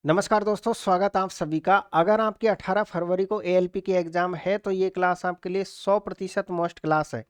नमस्कार दोस्तों, स्वागत आप सभी का। अगर आपकी 18 फरवरी को एएलपी की एग्जाम है तो ये क्लास आपके लिए 100% मोस्ट क्लास है,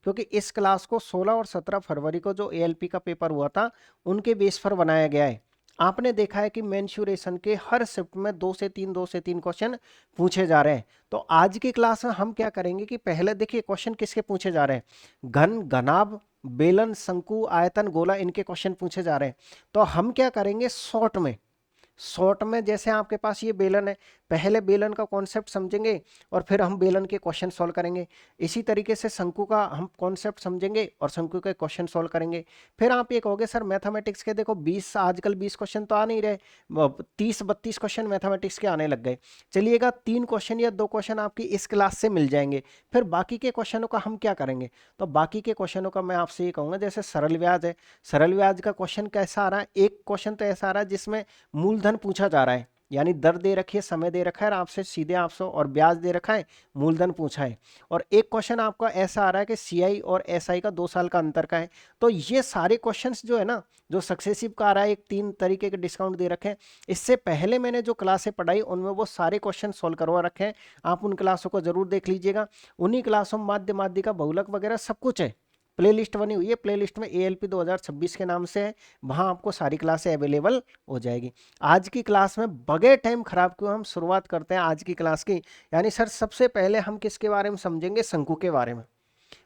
क्योंकि इस क्लास को 16 और 17 फरवरी को जो एएलपी का पेपर हुआ था उनके बेस पर बनाया गया है। आपने देखा है कि मेंसुरेशन के हर शिफ्ट में 2 से 3 क्वेश्चन पूछे जा रहे हैं। तो आज की क्लास में हम क्या करेंगे कि पहले देखिए क्वेश्चन किसके पूछे जा रहे हैं। घन, घनाभ, बेलन, शंकु, आयतन, गोला, इनके क्वेश्चन पूछे जा रहे हैं। तो हम क्या करेंगे, शॉर्ट में जैसे आपके पास ये बेलन है, पहले बेलन का कॉन्सेप्ट समझेंगे और फिर हम बेलन के क्वेश्चन सॉल्व करेंगे। इसी तरीके से शंकु का हम कॉन्सेप्ट समझेंगे और शंकु के क्वेश्चन सॉल्व करेंगे। फिर आप ये कहोगे सर मैथमेटिक्स के देखो 20 आजकल 20 क्वेश्चन तो आ नहीं रहे, 30-32 क्वेश्चन मैथमेटिक्स के आने लग गए। चलिएगा 3 क्वेश्चन या 2 क्वेश्चन आपकी इस क्लास से मिल जाएंगे। फिर बाकी के क्वेश्चनों का हम क्या करेंगे, तो बाकी के क्वेश्चनों का मैं आपसे ये कहूँगा, जैसे सरल ब्याज है, सरल ब्याज का क्वेश्चन कैसा आ रहा है, एक क्वेश्चन तो ऐसा आ रहा है जिसमें मूलधन पूछा जा रहा है, यानी दर दे रखी है, समय दे रखा है, और आपसे सीधे आपसे और ब्याज दे रखा है, मूलधन पूछा है। और एक क्वेश्चन आपका ऐसा आ रहा है कि सीआई और एसआई का 2 साल का अंतर का है। तो ये सारे क्वेश्चंस जो है ना, जो सक्सेसिव का आ रहा है, एक 3 तरीके के डिस्काउंट दे रखे हैं। इससे पहले मैंने जो क्लासें पढ़ाई उनमें वो सारे क्वेश्चन सॉल्व करवा रखे हैं, आप उन क्लासों को जरूर देख लीजिएगा। उन्हीं क्लासों में माध्य माध्यिका बहुलक वगैरह सब कुछ है, प्लेलिस्ट बनी हुई है। प्लेलिस्ट में एएलपी 2026 के नाम से है, वहां आपको सारी क्लासें अवेलेबल हो जाएगी। आज की क्लास में बगैर टाइम खराब किए हम शुरुआत करते हैं आज की क्लास की। यानी सर सबसे पहले हम किसके बारे में समझेंगे, शंकु के बारे में।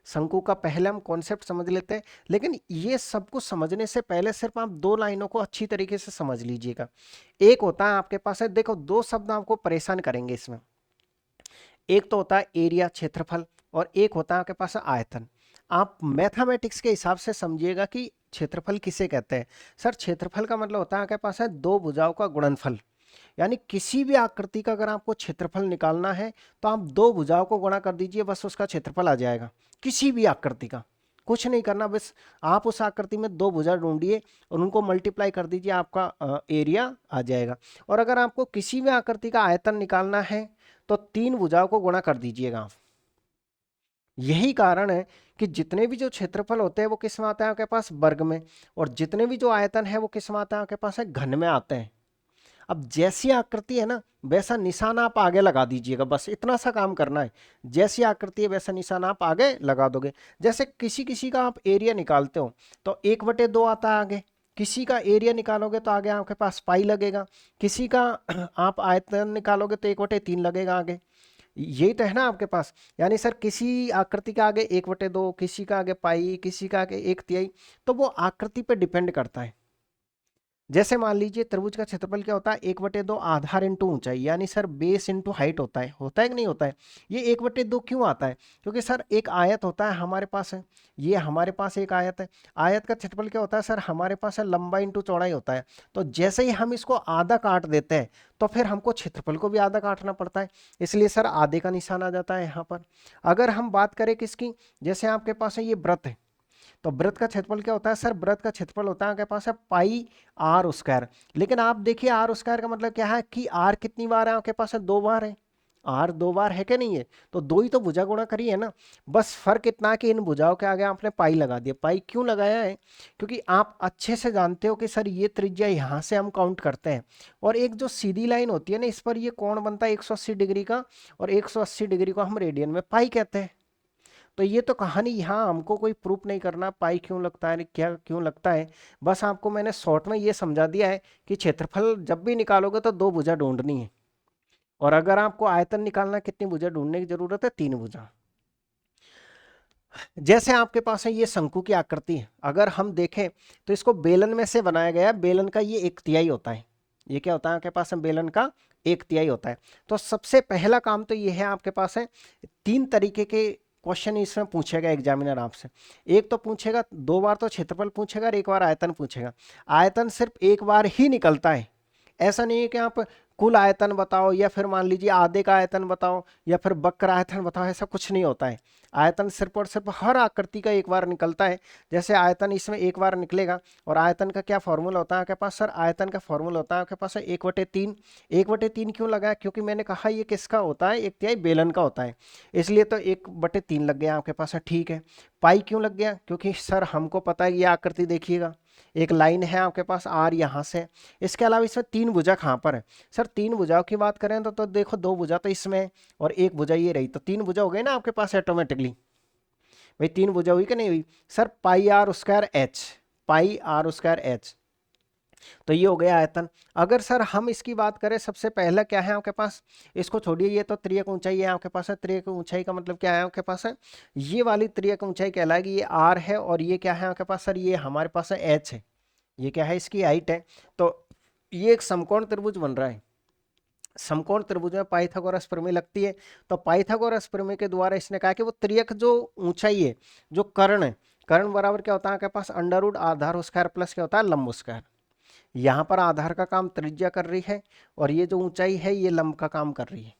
शंकु का पहले हम कॉन्सेप्ट समझ लेते हैं, लेकिन ये सब कुछ समझने से पहले सिर्फ आप 2 लाइनों को अच्छी तरीके से समझ लीजिएगा। एक होता है आपके पास है, देखो 2 शब्द आपको परेशान करेंगे इसमें। एक तो होता है एरिया, क्षेत्रफल, और एक होता है आपके पास आयतन। आप मैथमेटिक्स के हिसाब से समझिएगा कि क्षेत्रफल किसे कहते हैं। सर क्षेत्रफल का मतलब होता है आपके पास है 2 भुजाओं का गुणनफल। यानी किसी भी आकृति का अगर आपको क्षेत्रफल निकालना है तो आप 2 भुजाओं को गुणा कर दीजिए, बस उसका क्षेत्रफल आ जाएगा। किसी भी आकृति का कुछ नहीं करना, बस आप उस आकृति में 2 भुजा ढूंढिए और उनको मल्टीप्लाई कर दीजिए, आपका एरिया आ जाएगा। और अगर आपको किसी भी आकृति का आयतन निकालना है तो 3 भुजाओं को गुणा कर दीजिएगा आप। यही कारण है कि जितने भी जो क्षेत्रफल होते हैं वो किस में आते हैं आपके पास, वर्ग में, और जितने भी जो आयतन है वो किस में आते हैं आपके पास है, घन में आते हैं। अब जैसी आकृति है ना वैसा निशान आप आगे लगा दीजिएगा, बस इतना सा काम करना है। जैसी आकृति है वैसा निशान आप आगे लगा दोगे। जैसे किसी किसी का आप एरिया निकालते हो तो 1/2 आता है आगे, किसी का एरिया निकालोगे तो आगे आपके पास पाई लगेगा, किसी का आप आयतन निकालोगे तो 1/3 लगेगा आगे। यही तो है ना आपके पास। यानी सर किसी आकृति के आगे 1/2, किसी का आगे पाई, किसी का आगे 1/3, तो वो आकृति पे डिपेंड करता है। जैसे मान लीजिए त्रिभुज का क्षेत्रफल क्या होता है, 1/2 आधार इंटू ऊंचाई, यानी सर बेस इंटू हाइट होता है कि नहीं होता है। ये 1/2 क्यों आता है, क्योंकि सर एक आयत होता है हमारे पास है, ये हमारे पास एक आयत है। आयत का क्षेत्रफल क्या होता है सर, हमारे पास है लंबाई इंटू चौड़ाई होता है। तो जैसे ही हम इसको आधा काट देते हैं तो फिर हमको क्षेत्रफल को भी आधा काटना पड़ता है, इसलिए सर आधे का निशान आ जाता है यहाँ पर। अगर हम बात करें किसकी, जैसे आपके पास है ये वृत्त है, तो वृत्त का क्षेत्रफल क्या होता है सर, वृत्त का क्षेत्रफल होता है आपके पास है पाई आर स्क्वायर। लेकिन आप देखिए आर स्क्वायर का मतलब क्या है कि आर कितनी बार है आपके पास है, 2 बार है। आर 2 बार है कि नहीं है, तो 2 ही तो भुजा गुणा करी है ना। बस फर्क इतना है कि इन भुजाओं के आगे आपने पाई लगा दिया। पाई क्यों लगाया है, क्योंकि आप अच्छे से जानते हो कि सर ये त्रिज्या यहाँ से हम काउंट करते हैं, और एक जो सीधी लाइन होती है ना इस पर ये कोण बनता है 180 डिग्री का, और 180 डिग्री को हम रेडियन में पाई कहते हैं। तो ये तो कहानी, यहाँ हमको कोई प्रूफ नहीं करना पाई क्यों लगता है, क्या क्यों लगता है। बस आपको मैंने शॉर्ट में ये समझा दिया है कि क्षेत्रफल जब भी निकालोगे तो 2 भुजा ढूंढनी है, और अगर आपको आयतन निकालना कितनी भुजा ढूंढने की जरूरत है, 3 भुजा। जैसे आपके पास है ये शंकु की आकृति है, अगर हम देखें तो इसको बेलन में से बनाया गया है। बेलन का ये 1/3 होता है। ये क्या होता है आपके पास है, बेलन का 1/3 होता है। तो सबसे पहला काम तो ये है आपके पास है, 3 तरीके के क्वेश्चन इसमें पूछेगा एग्जामिनर आपसे। एक तो पूछेगा, 2 बार तो क्षेत्रफल पूछेगा और 1 बार आयतन पूछेगा। आयतन सिर्फ 1 बार ही निकलता है, ऐसा नहीं है कि आप कुल आयतन बताओ या फिर मान लीजिए आधे का आयतन बताओ या फिर वक्र आयतन बताओ, ऐसा कुछ नहीं होता है। आयतन सिर्फ और सिर्फ हर आकृति का 1 बार निकलता है। जैसे आयतन इसमें 1 बार निकलेगा, और आयतन का क्या फॉर्मूला होता है आपके पास सर, आयतन का फॉर्मूला होता है आपके पास है 1/3। 1/3 क्यों लगा, क्योंकि मैंने कहा ये किसका होता है, 1/3 बेलन का होता है, इसलिए तो 1/3 लग गया आपके पास है। ठीक है, पाई क्यों लग गया, क्योंकि सर हमको पता है ये आकृति देखिएगा, एक लाइन है आपके पास आर यहाँ से। इसके अलावा इसमें तीन भुजा कहाँ पर है सर? तीन भुजाओं की बात करें तो देखो दो भुजा तो इसमें है और एक भुजा ये रही, तो तीन भुजा हो गई ना आपके पास ऑटोमेटिकली। भाई तीन भुजा हुई कि नहीं हुई sir? Pi r square h, pi r square h, तो ये हो गया आयतन। अगर सर हम इसकी बात करें, सबसे पहला क्या है आपके पास, इसको छोड़िए, ये तो त्रियक ऊंचाई है आपके पास है। त्रियक ऊंचाई का मतलब क्या है आपके पास है? ये वाली त्रियक ऊंचाई कहलाएगी, ये आर है और ये क्या है आपके पास सर? ये हमारे पास है एच है। ये क्या है? इसकी हाइट है। तो ये एक समकोण त्रिभुज बन रहा है। समकोण त्रिभुज में पाइथागोरस प्रमेय लगती है। तो पाइथागोरस प्रमेय के द्वारा इसने कहा कि वो त्रियक जो ऊंचाई है, जो कर्ण है, कर्ण बराबर क्या होता है आपके पास? अंडर रूट आधार स्क्वायर प्लस क्या होता है? लंब स्क्वायर। यहाँ पर आधार का काम त्रिज्या कर रही है और ये जो ऊंचाई है ये लंब का काम कर रही है।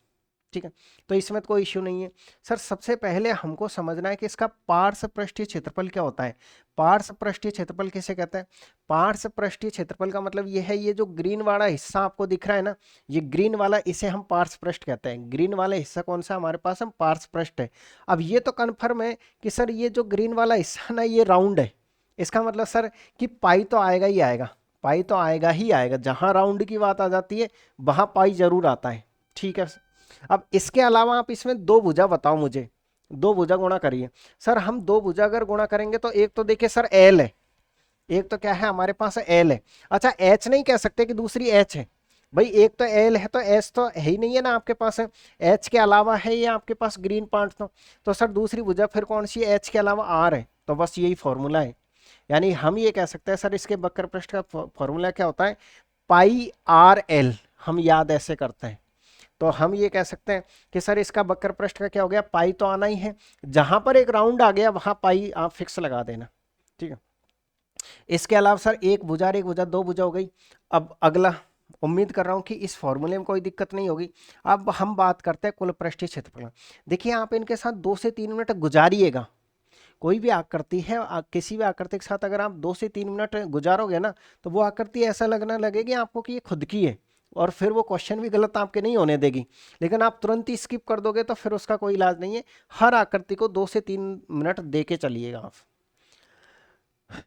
ठीक है, तो इसमें तो कोई इश्यू नहीं है सर। सबसे पहले हमको समझना है कि इसका पार्श्व पृष्ठीय क्षेत्रफल क्या होता है। पार्श्व पृष्ठीय क्षेत्रफल किसे कहते हैं? पार्श्व पृष्ठीय क्षेत्रफल का मतलब ये है, ये जो ग्रीन वाला हिस्सा आपको दिख रहा है ना, ये ग्रीन वाला, इसे हम पार्श्व पृष्ठ कहते हैं। ग्रीन वाला हिस्सा कौन सा हमारे पास? हम पार्श्व पृष्ठ है। अब ये तो कन्फर्म है कि सर ये जो ग्रीन वाला हिस्सा ना ये राउंड है। इसका मतलब सर कि पाई तो आएगा ही आएगा, पाई तो आएगा ही आएगा। जहां राउंड की बात आ जाती है वहां पाई जरूर आता है। ठीक है, अब इसके अलावा आप इसमें दो भुजा बताओ मुझे, दो भुजा गुणा करिए। सर हम दो भुजा अगर गुणा करेंगे तो एक तो देखिए सर एल है, एक तो क्या है हमारे पास? एल है। अच्छा एच नहीं कह सकते कि दूसरी एच है? भाई एक तो एल है तो एच तो है ही नहीं है ना आपके पास है। एच के अलावा है ये आपके पास ग्रीन पार्ट। तो सर दूसरी भुजा फिर कौन सी है? एच के अलावा आर है। तो बस यही फॉर्मूला है। यानी हम ये कह सकते हैं सर इसके वक्र पृष्ठ का फॉर्मूला क्या होता है? पाई आर एल। हम याद ऐसे करते हैं, तो हम ये कह सकते हैं कि सर इसका वक्र पृष्ठ का क्या हो गया? पाई तो आना ही है। जहां पर एक राउंड आ गया वहां पाई आप फिक्स लगा देना। ठीक है, इसके अलावा सर एक भुजा और एक भुजा, दो भुजा हो गई। अब अगला, उम्मीद कर रहा हूं कि इस फॉर्मूले में कोई दिक्कत नहीं होगी। अब हम बात करते हैं कुल पृष्ठीय क्षेत्रफल। देखिए आप इनके साथ 2 से 3 मिनट गुजारिएगा। कोई भी आकृति है, किसी भी आकृति के साथ अगर आप 2 से 3 मिनट गुजारोगे ना, तो वो आकृति ऐसा लगना लगेगी आपको कि ये खुद की है, और फिर वो क्वेश्चन भी गलत आपके नहीं होने देगी। लेकिन आप तुरंत ही स्किप कर दोगे तो फिर उसका कोई इलाज नहीं है। हर आकृति को 2 से 3 मिनट दे के चलिएगा आप।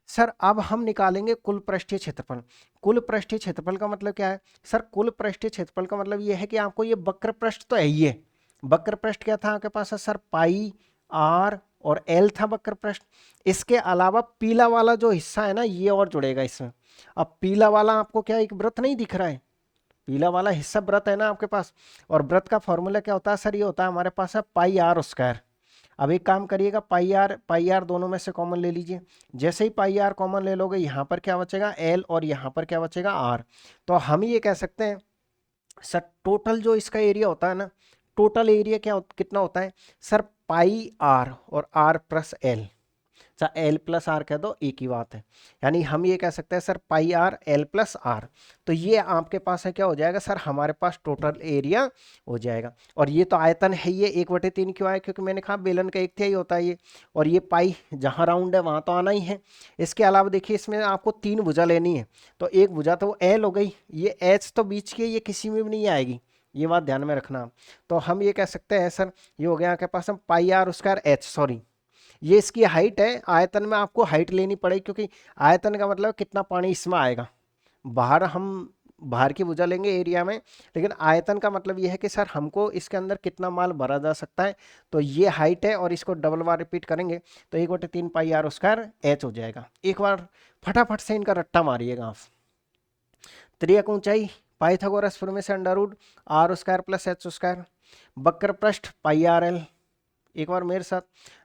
सर अब हम निकालेंगे कुल पृष्ठीय क्षेत्रफल। कुल पृष्ठीय क्षेत्रफल का मतलब क्या है सर? कुल पृष्ठीय क्षेत्रफल का मतलब ये है कि आपको ये वक्र पृष्ठ तो है ही है। वक्र पृष्ठ क्या था आपके पास? है सर पाई आर और एल था वक्र पृष्ठ। इसके अलावा पीला वाला जो हिस्सा है ना, ये और जुड़ेगा इसमें। अब पीला वाला आपको क्या एक वृत्त नहीं दिख रहा है? पीला वाला हिस्सा वृत्त है ना आपके पास। और वृत्त का फॉर्मूला क्या होता है सर? ये होता है हमारे पास है पाई आर स्क्वायर। अब एक काम करिएगा, पाई आर दोनों में से कॉमन ले लीजिए। जैसे ही पाई आर कॉमन ले लोगे, यहाँ पर क्या बचेगा? एल, और यहाँ पर क्या बचेगा? आर। तो हम ये कह सकते हैं सर टोटल जो इसका एरिया होता है ना, टोटल एरिया कितना होता है सर? पाई आर और आर प्लस एल। अच्छा एल प्लस आर कह दो, एक ही बात है। यानी हम ये कह सकते हैं sir pi r l plus r. तो ये आपके पास है क्या हो जाएगा सर? हमारे पास टोटल एरिया हो जाएगा। और ये तो आयतन है, ये 1/3 क्यों आया? क्योंकि मैंने कहा बेलन का 1/3 होता है ये। और ये पाई जहाँ राउंड है वहाँ तो आना ही है। इसके अलावा देखिए इसमें आपको तीन भुजा लेनी है, तो एक भुजा तो वो एल हो गई, ये एच तो बीच की, ये किसी में भी नहीं आएगी, ये बात ध्यान में रखना आप। तो हम ये कह सकते हैं सर, ये हो गया आपके पास हम पाई आर स्क्वायर एच, सॉरी ये इसकी हाइट है। आयतन में आपको हाइट लेनी पड़ेगी, क्योंकि आयतन का मतलब कितना पानी इसमें आएगा। बाहर हम बाहर की भुजा लेंगे एरिया में, लेकिन आयतन का मतलब ये है कि सर हमको इसके अंदर कितना माल भरा जा सकता है। तो ये हाइट है, और इसको डबल बार रिपीट करेंगे तो 1/3 पाई आर स्क्वायर एच हो जाएगा। एक बार फटाफट से इनका रट्टा मारिएगा आप। त्रियक ऊंचाई पाइथागोरस प्रमेय से under root r square plus h square. वक्र पृष्ठ पाई आर एल। एक बार मेरे साथ,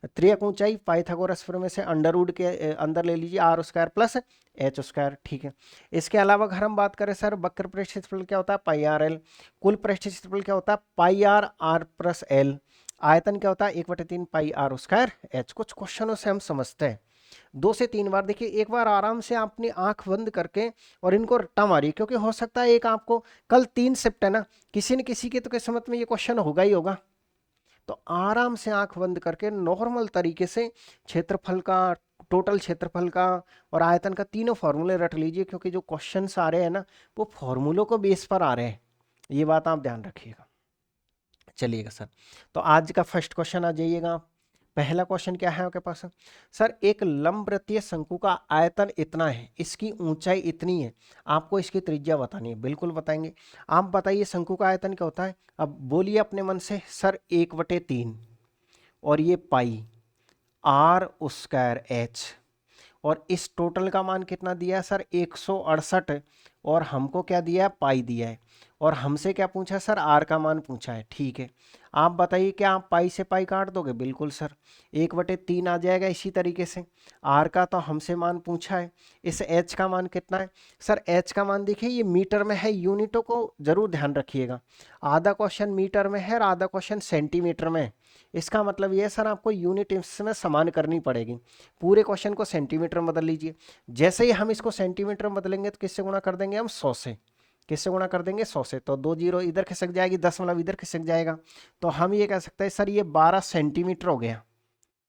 त्रियक ऊंचाई पाइथागोरस प्रमेय से अंडर रूट के अंदर ले लीजिए r square plus h square. ठीक है, इसके अलावा अगर हम बात करें सर वक्र पृष्ठ क्षेत्रफल क्या होता है? पाई आर एल। कुल पृष्ठ क्षेत्रफल क्या होता है? पाई आर आर प्लस एल। आयतन क्या होता है? 1/3 पाई आर स्क्वायर एच। कुछ क्वेश्चनों से हम समझते हैं। 2 से 3 बार देखिए, एक बार आराम से अपनी आंख बंद करके और इनको रट्टा मारिए, क्योंकि हो सकता है एक आपको कल 3 शिफ्ट है ना, किसी न किसी के तो किस्मत में ये क्वेश्चन होगा ही होगा। तो आराम से आंख बंद करके नॉर्मल तरीके से क्षेत्रफल का, टोटल क्षेत्रफल का और आयतन का तीनों फॉर्मूले रट लीजिए, क्योंकि जो क्वेश्चंस आ रहे हैं ना वो फॉर्मूलों को बेस पर आ रहे हैं। ये बात आप ध्यान रखिएगा। चलिएगा सर, तो आज का फर्स्ट क्वेश्चन आ जाइएगा आप। पहला क्वेश्चन क्या है आपके पास? सर एक लंबवृत्तीय शंकु का आयतन इतना है, इसकी ऊंचाई इतनी है, आपको इसकी त्रिज्या बतानी है। बिल्कुल बताएंगे। आप बताइए शंकु का आयतन क्या होता है? अब बोलिए अपने मन से। सर 1/3 और ये पाई आर स्क्वायर एच, और इस टोटल का मान कितना दिया है सर? 168, और हमको क्या दिया है? पाई दिया है। और हमसे क्या पूछा है सर? आर का मान पूछा है। ठीक है, आप बताइए क्या आप पाई से पाई काट दोगे? बिल्कुल सर, 1/3 आ जाएगा। इसी तरीके से आर का तो हमसे मान पूछा है, इस एच का मान कितना है? सर एच का मान देखिए ये मीटर में है, यूनिटों को जरूर ध्यान रखिएगा। आधा क्वेश्चन मीटर में है और आधा क्वेश्चन सेंटीमीटर में है। इसका मतलब ये है सर आपको यूनिट इसमें समान करनी पड़ेगी। पूरे क्वेश्चन को सेंटीमीटर में बदल लीजिए। जैसे ही हम इसको सेंटीमीटर में बदलेंगे तो किससे गुणा कर देंगे हम? 100 से। किससे गुणा कर देंगे? 100 से। तो 2 जीरो इधर खिसक जाएगी, दशमलव इधर खिसक जाएगा। तो हम ये कह सकते हैं सर ये 12 सेंटीमीटर हो गया।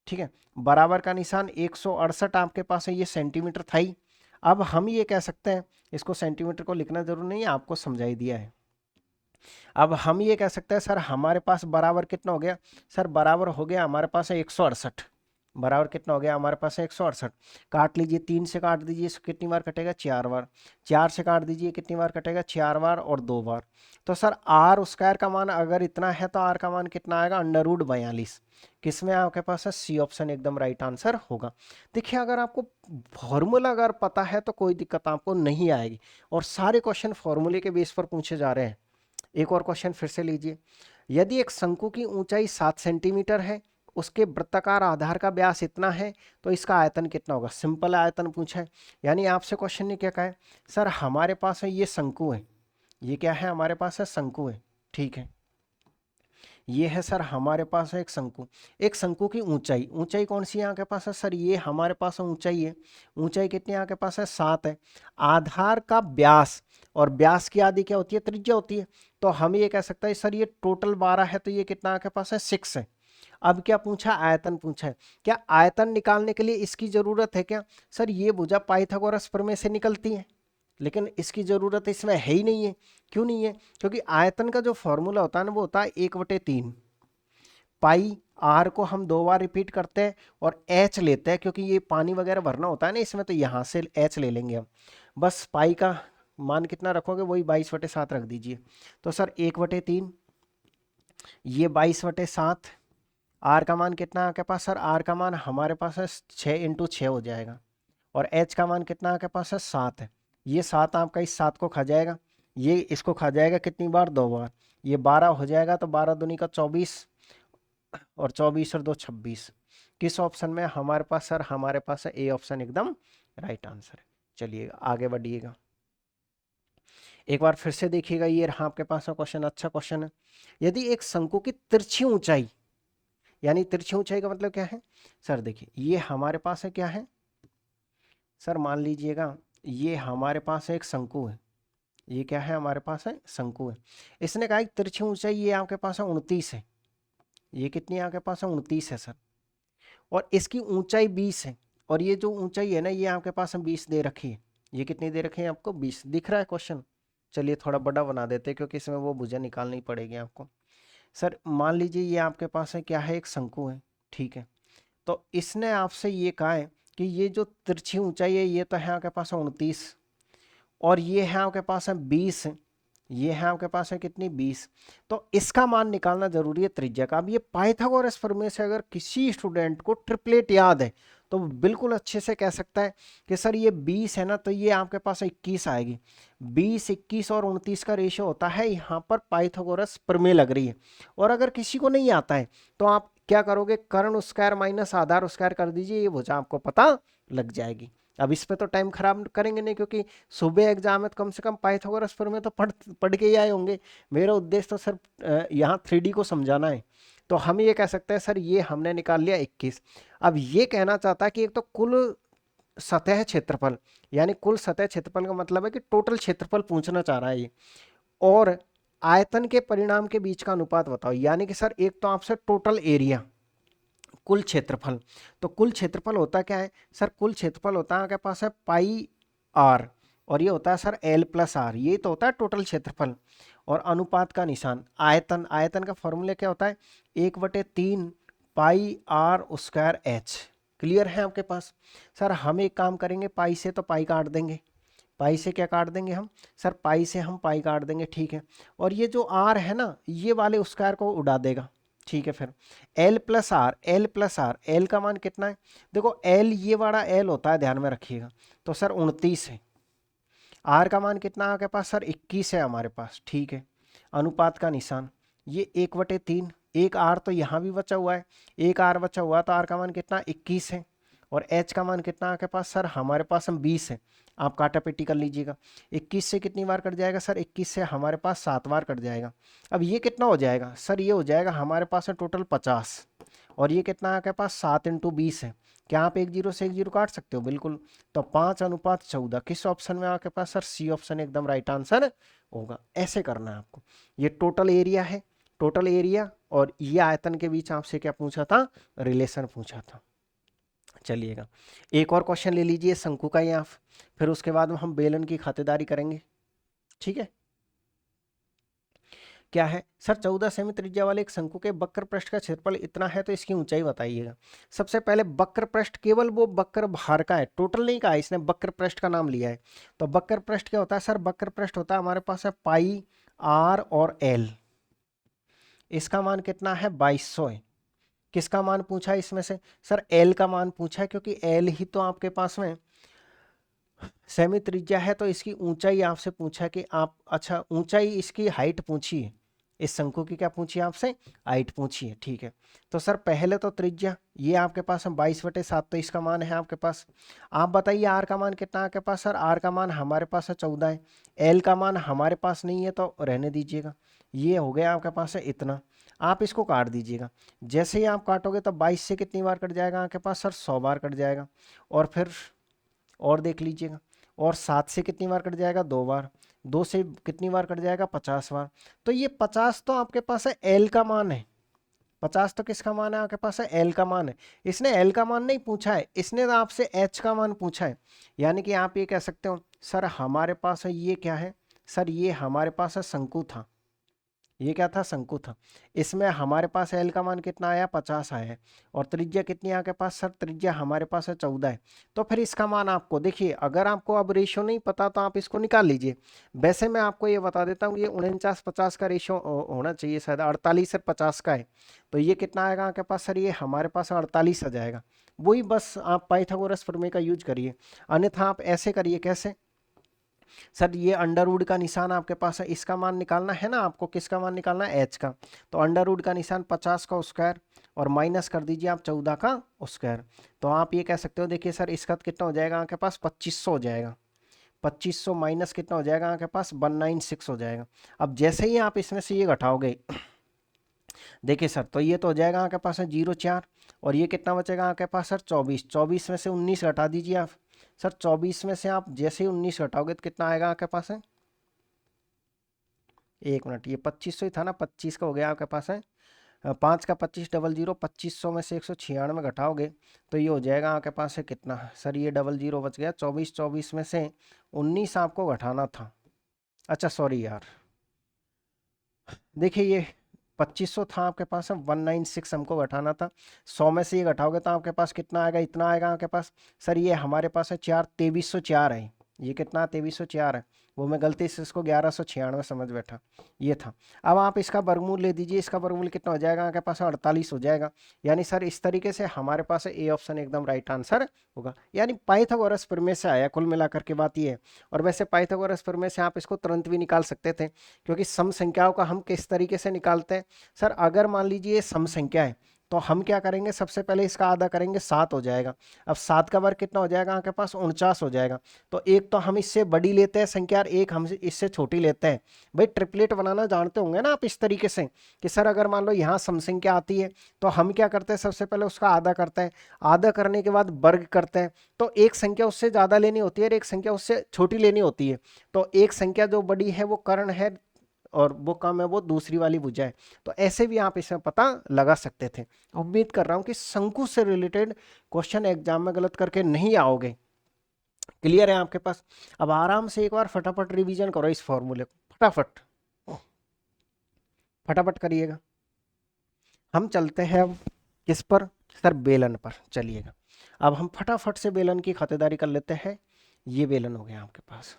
ठीक है, बराबर का निशान 168 आपके पास है, ये सेंटीमीटर था ही। अब हम ये कह सकते हैं, इसको सेंटीमीटर को लिखना जरूर नहीं है, आपको समझाई दिया है। अब हम ये कह सकते हैं सर हमारे पास बराबर कितना हो गया? सर बराबर हो गया हमारे पास है 168। बराबर कितना हो गया हमारे पास है? 168। काट लीजिए, 3 से काट दीजिए, इसको कितनी बार कटेगा? 4 बार। 4 से काट दीजिए, कितनी बार कटेगा? 4 बार और 2 बार। तो सर आर स्क्वायर का मान अगर इतना है तो आर का मान कितना आएगा? √42। किसमें आपके पास है? सी ऑप्शन एकदम राइट आंसर होगा। देखिए अगर आपको फॉर्मूला अगर पता है तो कोई दिक्कत आपको नहीं आएगी, और सारे क्वेश्चन फॉर्मूले के बेस पर पूछे जा रहे हैं। एक और क्वेश्चन फिर से लीजिए। यदि एक शंकु की ऊंचाई 7 सेंटीमीटर है, उसके वृत्ताकार आधार का व्यास इतना है, तो इसका आयतन कितना होगा? सिंपल आयतन पूछा है। यानी आपसे क्वेश्चन ने क्या कहा है? सर हमारे पास है ये शंकु है, ये क्या है? हमारे पास है शंकु है। ठीक है, ये है सर हमारे पास है एक शंकु। एक शंकु की ऊंचाई, ऊंचाई कौन सी यहाँ के पास है? सर ये हमारे पास है ऊंचाई है। ऊंचाई कितनी यहाँ के पास है? 7 है। आधार का व्यास, और व्यास की आधी क्या होती है? त्रिज्या होती है। तो हम ये कह सकते हैं सर ये टोटल 12 है, तो ये कितना आपके पास है? 6 है। अब क्या पूछा? आयतन पूछा है। क्या आयतन निकालने के लिए इसकी जरूरत है क्या? सर ये भुजा पाइथागोरस प्रमेय से निकलती है, लेकिन इसकी जरूरत इसमें है ही नहीं है। क्यों नहीं है? क्योंकि आयतन का जो फॉर्मूला होता है ना वो होता है 1/3। पाई आर को हम 2 बार रिपीट करते हैं और एच लेते हैं, क्योंकि ये पानी वगैरह भरना होता है ना इसमें, तो यहाँ से एच ले लेंगे हम। बस पाई का मान कितना रखोगे? वही 22/7 रख दीजिए। तो सर 1/3, ये 22/7। आर का मान कितना है आपके पास? सर आर का मान हमारे पास है 6 × 6 हो जाएगा। और एच का मान कितना आपके पास है? 7 है। ये 7 आपका इस 7 को खा जाएगा, ये इसको खा जाएगा कितनी बार? 2 बार। ये 12 हो जाएगा, तो 12 दूनी का 24, और 24 और 2 26। किस ऑप्शन में हमारे पास? सर हमारे पास है ए ऑप्शन एकदम राइट आंसर है। चलिए आगे बढ़िएगा। एक बार फिर से देखिएगा, ये रहा आपके पास क्वेश्चन। अच्छा क्वेश्चन है। यदि एक शंकु की तिरछी ऊंचाई, यानी तिरछी ऊंचाई का मतलब क्या है? सर देखिए ये हमारे पास है क्या है? सर मान लीजिएगा ये हमारे पास है एक शंकु है। ये क्या है? हमारे पास है शंकु है। इसने कहा कि तिरछी ऊंचाई ये आपके पास है 29 है। ये कितनी आपके पास है? 29 है सर। और इसकी ऊंचाई 20 है, और ये जो ऊंचाई है ना ये आपके पास हम 20 दे रखी है। ये कितनी दे रखी है आपको? 20 दिख रहा है क्वेश्चन? चलिए थोड़ा बड़ा बना देते हैं, क्योंकि इसमें वो भुजा निकालनी पड़ेगी आपको। सर मान लीजिए ये आपके पास है क्या है? एक शंकु है। ठीक है, तो इसने आपसे ये कहा है कि ये जो तिरछी ऊंचाई है ये तो है आपके पास 29, और ये है आपके पास है 20, ये है आपके पास है कितनी? 20। तो इसका मान निकालना जरूरी है त्रिज्या का। अब ये पाइथागोरस प्रमेय से अगर किसी स्टूडेंट को ट्रिपलेट याद है तो बिल्कुल अच्छे से कह सकता है कि सर ये 20 है ना, तो ये आपके पास 21 आएगी। 20, 21 और 29 का रेशियो होता है, यहाँ पर पाइथागोरस प्रमेय लग रही है। और अगर किसी को नहीं आता है तो आप क्या करोगे? कर्ण स्क्वायर माइनस आधार स्क्वायर कर दीजिए, ये भुजा आपको पता लग जाएगी। अब इस पे तो टाइम खराब करेंगे नहीं, क्योंकि सुबह एग्जाम है तो कम से कम पाइथागोरस प्रमेय तो पढ़ के ही आए होंगे। मेरा उद्देश्य तो सर यहाँ 3D को समझाना है। तो हम ये कह सकते हैं सर ये हमने निकाल लिया 21। अब ये कहना चाहता है कि एक तो कुल सतह क्षेत्रफल, यानी कुल सतह क्षेत्रफल का मतलब है कि टोटल क्षेत्रफल पूछना चाह रहा है ये, और आयतन के परिणाम के बीच का अनुपात बताओ। यानी कि सर एक तो आपसे टोटल एरिया, कुल क्षेत्रफल। तो कुल क्षेत्रफल होता क्या है? सर कुल क्षेत्रफल होता है आपके पास है पाई आर, और ये होता है सर L+R, ये तो होता है टोटल क्षेत्रफल। और अनुपात का निशान आयतन, आयतन का फॉर्मूला क्या होता है? 1/3 पाई आर स्क्वायर एच। क्लियर है आपके पास? सर हम एक काम करेंगे, पाई से तो पाई काट देंगे, पाई से क्या काट देंगे हम? सर पाई से हम पाई काट देंगे, ठीक है। और ये जो आर है ना, ये वाले स्क्वायर को उड़ा देगा, ठीक है। फिर l plus r, l plus r, l का मान कितना है? देखो एल ये वाला एल होता है, ध्यान में रखिएगा। तो सर 29 है। आर का मान कितना है आपके पास? सर 21 है हमारे पास, ठीक है। अनुपात का निशान, ये 1/3, एक आर तो यहाँ भी बचा हुआ है, एक आर बचा हुआ, तो आर का मान कितना? 21 है। और एच का मान कितना आपके पास? सर हमारे पास हम 20 है। आप काटा पेटी कर लीजिएगा। 21 से कितनी बार कट जाएगा? सर 21 से हमारे पास 7 बार कट जाएगा। अब ये कितना हो जाएगा? सर ये हो जाएगा हमारे पास है टोटल 50। और ये कितना है आपके पास? 7 × 20 है। क्या आप एक जीरो से एक जीरो काट सकते हो? बिल्कुल। तो 5:14 किस ऑप्शन में आपके पास? सर सी ऑप्शन एकदम राइट आंसर होगा। ऐसे करना है आपको। ये टोटल एरिया है, टोटल एरिया और ये आयतन के बीच आपसे क्या पूछा था? रिलेशन पूछा था। चलिएगा एक और क्वेश्चन ले लीजिए शंकु का ही आप, फिर उसके बाद में हम बेलन की खातेदारी करेंगे, ठीक है। क्या है? सर 14 सेमी त्रिज्या वाले एक शंकु के वक्र पृष्ठ का क्षेत्रफल इतना है, तो इसकी ऊंचाई बताइएगा। सबसे पहले वक्र पृष्ठ, केवल वो वक्र भार का है, टोटल नहीं कहा, इसने वक्र पृष्ठ का नाम लिया है। तो वक्र पृष्ठ क्या होता है? सर वक्र पृष्ठ होता है हमारे पास है पाई आर और एल। इसका मान कितना है? 2200 है। किसका मान पूछा है इसमें से? सर एल का मान पूछा है, क्योंकि एल ही तो आपके पास में सेमी त्रिज्या है। तो इसकी ऊंचाई आपसे पूछा कि आप, अच्छा ऊंचाई, इसकी हाइट पूछी है, इस शंकु की क्या पूछी है आपसे? हाइट पूछी है, ठीक है। तो सर पहले तो त्रिज्या ये आपके पास है 22/7, तो इसका मान है आपके पास। आप बताइए आर का मान कितना है आपके पास? सर आर का मान हमारे पास है 14 है। एल का मान हमारे पास नहीं है, तो रहने दीजिएगा। ये हो गया आपके पास है इतना। आप इसको काट दीजिएगा। जैसे ही आप काटोगे तो 22 से कितनी बार कट जाएगा आपके पास? सर 100 बार कट जाएगा। और फिर और देख लीजिएगा। और 7 से कितनी बार कट जाएगा? 2 बार। 2 से कितनी बार कट जाएगा? 50 बार। तो ये 50 तो आपके पास है एल का मान है। 50 तो किसका मान है आपके पास? है एल का मान है। इसने एल का मान नहीं पूछा है, इसने तो आपसे एच का मान पूछा है। यानी कि आप ये कह सकते हो सर हमारे पास है, ये क्या है? सर ये हमारे पास है शंकु था। ये क्या था? शंकु था। इसमें हमारे पास एल का मान कितना आया? 50 आया है। और त्रिज्या कितनी है आपके पास? सर त्रिज्या हमारे पास है 14 है। तो फिर इसका मान आपको देखिए, अगर आपको अब रेशियो नहीं पता तो आप इसको निकाल लीजिए। वैसे मैं आपको ये बता देता हूँ, ये 49-50 का रेशियो होना चाहिए, शायद 48 और 50 का है। तो ये कितना आएगा आपके पास? सर ये हमारे पास 48 आ जाएगा। वही बस आप पाइथागोरस प्रमेय का यूज करिए, अन्यथा आप ऐसे करिए। कैसे? सर ये अंडर वुड का निशान आपके पास है, इसका मान निकालना है ना आपको। किसका मान निकालना है? एच का। तो अंडर वुड का निशान 50 का स्क्वायर और माइनस कर दीजिए आप 14 का स्क्वायर। तो आप ये कह सकते हो, देखिए सर इसका कितना हो जाएगा आपके पास? 2500 हो जाएगा। 2500 माइनस कितना हो जाएगा आपके पास? 196 हो जाएगा। अब जैसे ही आप इसमें से ये घटाओगे, देखिए सर, तो ये तो हो जाएगा आपके पास है 0,4। और ये कितना बचेगा आपके पास? सर 24। 24 में से 19 घटा दीजिए आप। सर 24 में से आप जैसे ही 19 घटाओगे तो कितना आएगा आपके पास है? एक मिनट, ये 2500 ही था ना, 25 का हो गया आपके पास है 5 का 25 00, 2500 में से 196 घटाओगे तो ये हो जाएगा आपके पास है कितना? सर ये 00 बच गया। 24 में से 19 आपको घटाना था। अच्छा सॉरी यार, देखिए ये 2500 था आपके पास है, 196 हमको घटाना था। 100 में से ये घटाओगे तो आपके पास कितना आएगा? इतना आएगा आपके पास। सर ये हमारे पास है 2304 है। ये कितना? 2304 है। वो मैं गलती से इसको 1196 समझ बैठा, ये था। अब आप इसका वर्गमूल ले दीजिए। इसका वर्गमूल कितना हो जाएगा आपके पास? 48 हो जाएगा। यानी सर इस तरीके से हमारे पास है ए ऑप्शन एकदम राइट आंसर होगा। यानी पाइथागोरस प्रमेय से आया, कुल मिलाकर के बात ये है। और वैसे पाइथागोरस प्रमेय से आप इसको तुरंत भी निकाल सकते थे, क्योंकि सम संख्याओं का हम किस तरीके से निकालते हैं? सर अगर मान लीजिए ये सम संख्या है तो हम क्या करेंगे? सबसे पहले इसका आधा करेंगे, 7 हो जाएगा। अब 7 का वर्ग कितना हो जाएगा आपके पास? 49 हो जाएगा। तो एक तो हम इससे बड़ी लेते हैं संख्या और एक हम इससे छोटी लेते हैं। भाई ट्रिपलेट बनाना जानते होंगे ना आप, इस तरीके से कि सर अगर मान लो यहाँ सम संख्या आती है तो हम क्या करते हैं? सबसे पहले उसका आधा करते हैं, आधा करने के बाद वर्ग करते हैं। तो एक संख्या उससे ज्यादा लेनी होती है और एक संख्या उससे छोटी लेनी होती है। तो एक संख्या जो बड़ी है वो कर्ण है और वो कम है वो दूसरी वाली भुजा है। तो ऐसे भी आप इसमें पता लगा सकते थे। उम्मीद कर रहा हूं कि शंकु से रिलेटेड क्वेश्चन एग्जाम में गलत करके नहीं आओगे। क्लियर है आपके पास? अब आराम से एक बार फटाफट रिवीजन करो इस फॉर्मूले को, फटाफट फटाफट करिएगा। हम चलते हैं अब किस पर? सर बेलन पर। चलिएगा, अब हम फटाफट से बेलन की खातिरदारी कर लेते हैं। ये बेलन हो गया आपके पास,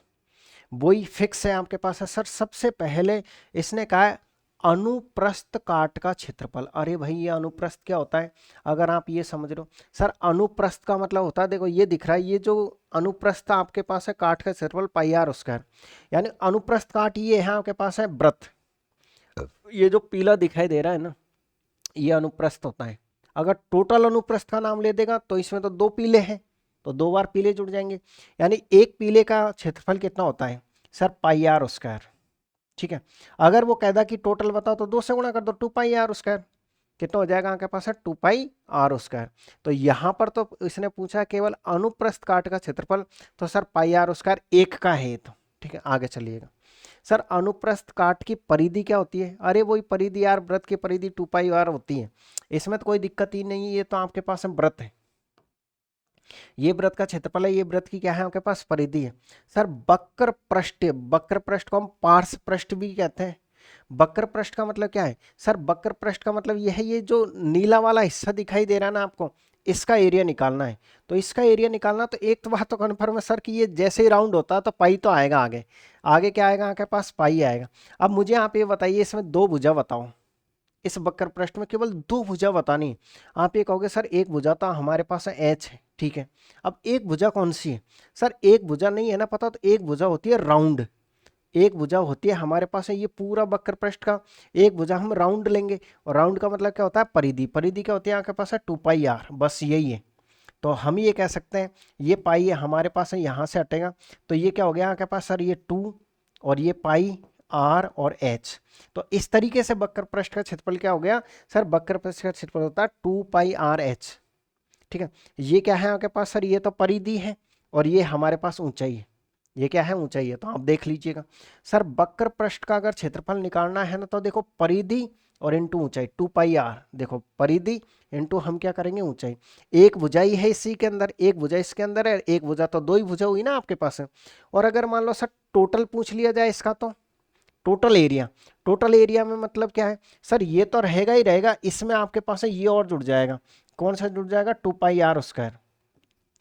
वही फिक्स है आपके पास है। सर सबसे पहले इसने कहा है अनुप्रस्थ काट का क्षेत्रफल। अरे भाई ये अनुप्रस्थ क्या होता है, अगर आप ये समझ रहे हो सर, अनुप्रस्थ का मतलब होता है, देखो ये दिख रहा है, ये जो अनुप्रस्थ आपके पास है काट का क्षेत्रफल पाई आर स्क्वायर, यानी अनुप्रस्थ काट ये है आपके पास है वृत्त। ये जो पीला दिखाई दे रहा है ना, ये अनुप्रस्थ होता है। अगर टोटल अनुप्रस्थ का नाम ले देगा तो इसमें तो दो पीले हैं, तो दो बार पीले जुड़ जाएंगे, यानी एक पीले का क्षेत्रफल कितना होता है सर, पाई आर स्क्वायर। ठीक है, अगर वो कहता कि टोटल बताओ तो दो से गुणा कर दो, टू पाई आर स्क्वायर। कितना हो जाएगा आपके पास है, टू पाई आर स्क्वायर। तो यहां पर तो इसने पूछा केवल अनुप्रस्थ काट का क्षेत्रफल, तो सर पाई आर स्क्वायर एक का है तो। ठीक है, आगे चलिएगा। सर अनुप्रस्थ काट की परिधि क्या होती है? अरे वही परिधि यार, वृत्त की परिधि टू पाई आर होती है, इसमें तो कोई दिक्कत ही नहीं है, ये तो आपके पास वृत्त है, ये वृत्त का क्षेत्रफल है, ये वृत्त की क्या है आपके पास परिधि है। सर वक्र पृष्ठ, वक्र पृष्ठ को हम पार्श्व पृष्ठ भी कहते हैं। वक्र पृष्ठ का मतलब क्या है सर, वक्र पृष्ठ का मतलब यह है, ये जो नीला वाला हिस्सा दिखाई दे रहा है ना आपको, इसका एरिया निकालना है। तो इसका एरिया निकालना, तो एक तो बात तो कन्फर्म है सर कि ये जैसे ही राउंड होता है तो पाई तो आएगा आगे, आगे क्या आएगा आपके पास, पाई आएगा। अब मुझे आप ये बताइए, इसमें दो भुजा बताओ, इस वक्र पृष्ठ में केवल दो भुजा बतानी है। आप ये कहोगे सर एक भुजा तो हमारे पास है एच है, ठीक है, अब एक भुजा कौन सी है सर, एक भुजा नहीं है ना पता, तो एक भुजा होती है राउंड, एक भुजा होती है हमारे पास है ये पूरा वक्र पृष्ठ का, एक भुजा हम राउंड लेंगे, और राउंड का मतलब क्या होता है, परिधि। परिधि क्या होती है आपके पास है, टू पाई आर, बस यही है। तो हम ये कह सकते हैं ये पाई है हमारे पास है, यहाँ से हटेगा, तो ये क्या हो गया आपके पास सर, ये टू और ये पाई आर और एच। तो इस तरीके से वक्र पृष्ठ का क्षेत्रफल क्या हो गया सर, वक्र पृष्ठ का क्षेत्रफल होता है टू पाई आर एच। ठीक है, ये क्या है आपके पास सर, ये तो परिधि है, और ये हमारे पास ऊंचाई है, ये क्या है, ऊंचाई है। तो आप देख लीजिएगा सर, वक्र पृष्ठ का अगर क्षेत्रफल निकालना है ना, तो देखो परिधि और इंटू ऊंचाई, टू पाई आर, देखो परिधि इंटू हम क्या करेंगे ऊंचाई। एक भुजाई है इसी के अंदर, एक भुजा इसके अंदर है, एक भुजा तो दो ही भुजा हुई ना आपके पास है। और अगर मान लो सर टोटल पूछ लिया जाए इसका, तो टोटल एरिया, टोटल एरिया में मतलब क्या है सर, ये तो रहेगा ही रहेगा, इसमें आपके पास है ये और जुड़ जाएगा, कौन सा जुड़ जाएगा, टू पाई आर स्क्वायर।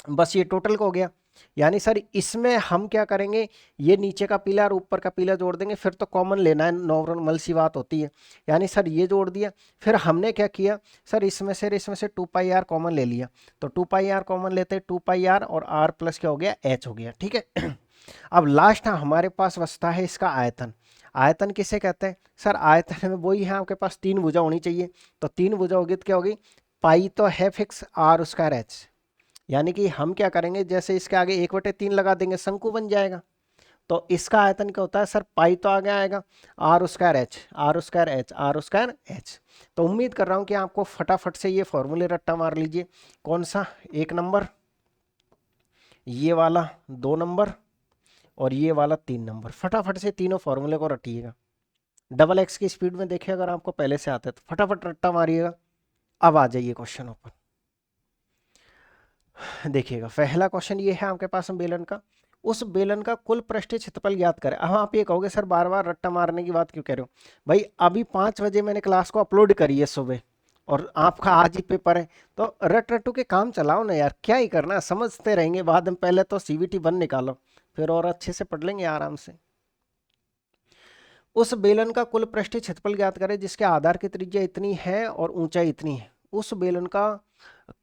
बस ये टोटल का हो गया, यानी सर इसमें हम क्या करेंगे, ये नीचे का पीला और ऊपर का पीला जोड़ देंगे, फिर तो कॉमन लेना है, नॉर्मल सी बात होती है। यानी सर ये जोड़ दिया, फिर हमने क्या किया सर, इसमें से टू पाई आर कॉमन ले लिया, तो टू पाई आर कॉमन लेते हैं, टू पाई आर और आर प्लस क्या हो गया, एच हो गया। ठीक है, अब लास्ट हमारे पास बचता है इसका आयतन। आयतन किसे कहते हैं सर, आयतन में वही है आपके पास, तीन भुजा होनी चाहिए, तो तीन भुजा होगी तो क्या होगी, पाई तो है फिक्स, आर स्क्वायर एच, यानी कि हम क्या करेंगे, जैसे इसके आगे एक बटे तीन लगा देंगे, शंकु बन जाएगा। तो इसका आयतन क्या होता है सर, पाई तो आगे आएगा, r square h, r square h, r square h. तो उम्मीद कर रहा हूं कि आपको फटाफट से ये फॉर्मूले रट्टा मार लीजिए, कौन सा, एक नंबर, ये वाला दो नंबर, और ये वाला तीन नंबर, फटाफट से तीनों फॉर्मूले को रटिएगा। डबल एक्स की स्पीड में देखिए, अगर आपको पहले से आते तो फटाफट रट्टा मारिएगा। अब आ जाइए क्वेश्चन ऊपर, देखिएगा पहला क्वेश्चन ये है आपके पास बेलन का, उस बेलन का कुल पृष्ठीय क्षेत्रफल ज्ञात करें। अब आप ये कहोगे सर बार बार रट्टा मारने की बात क्यों कह रहे हो भाई, अभी 5 बजे मैंने क्लास को अपलोड करी है सुबह, और आपका आज ही पेपर है, तो रट रट्टू के काम चलाओ ना यार, क्या ही करना है, समझते रहेंगे बाद में, पहले तो सीवीटी 1 निकालो, फिर और अच्छे से पढ़ लेंगे आराम से। उस बेलन का कुल पृष्ठीय क्षेत्रफल ज्ञात करें जिसके आधार की त्रिज्या इतनी है और ऊंचाई इतनी है। उस बेलन का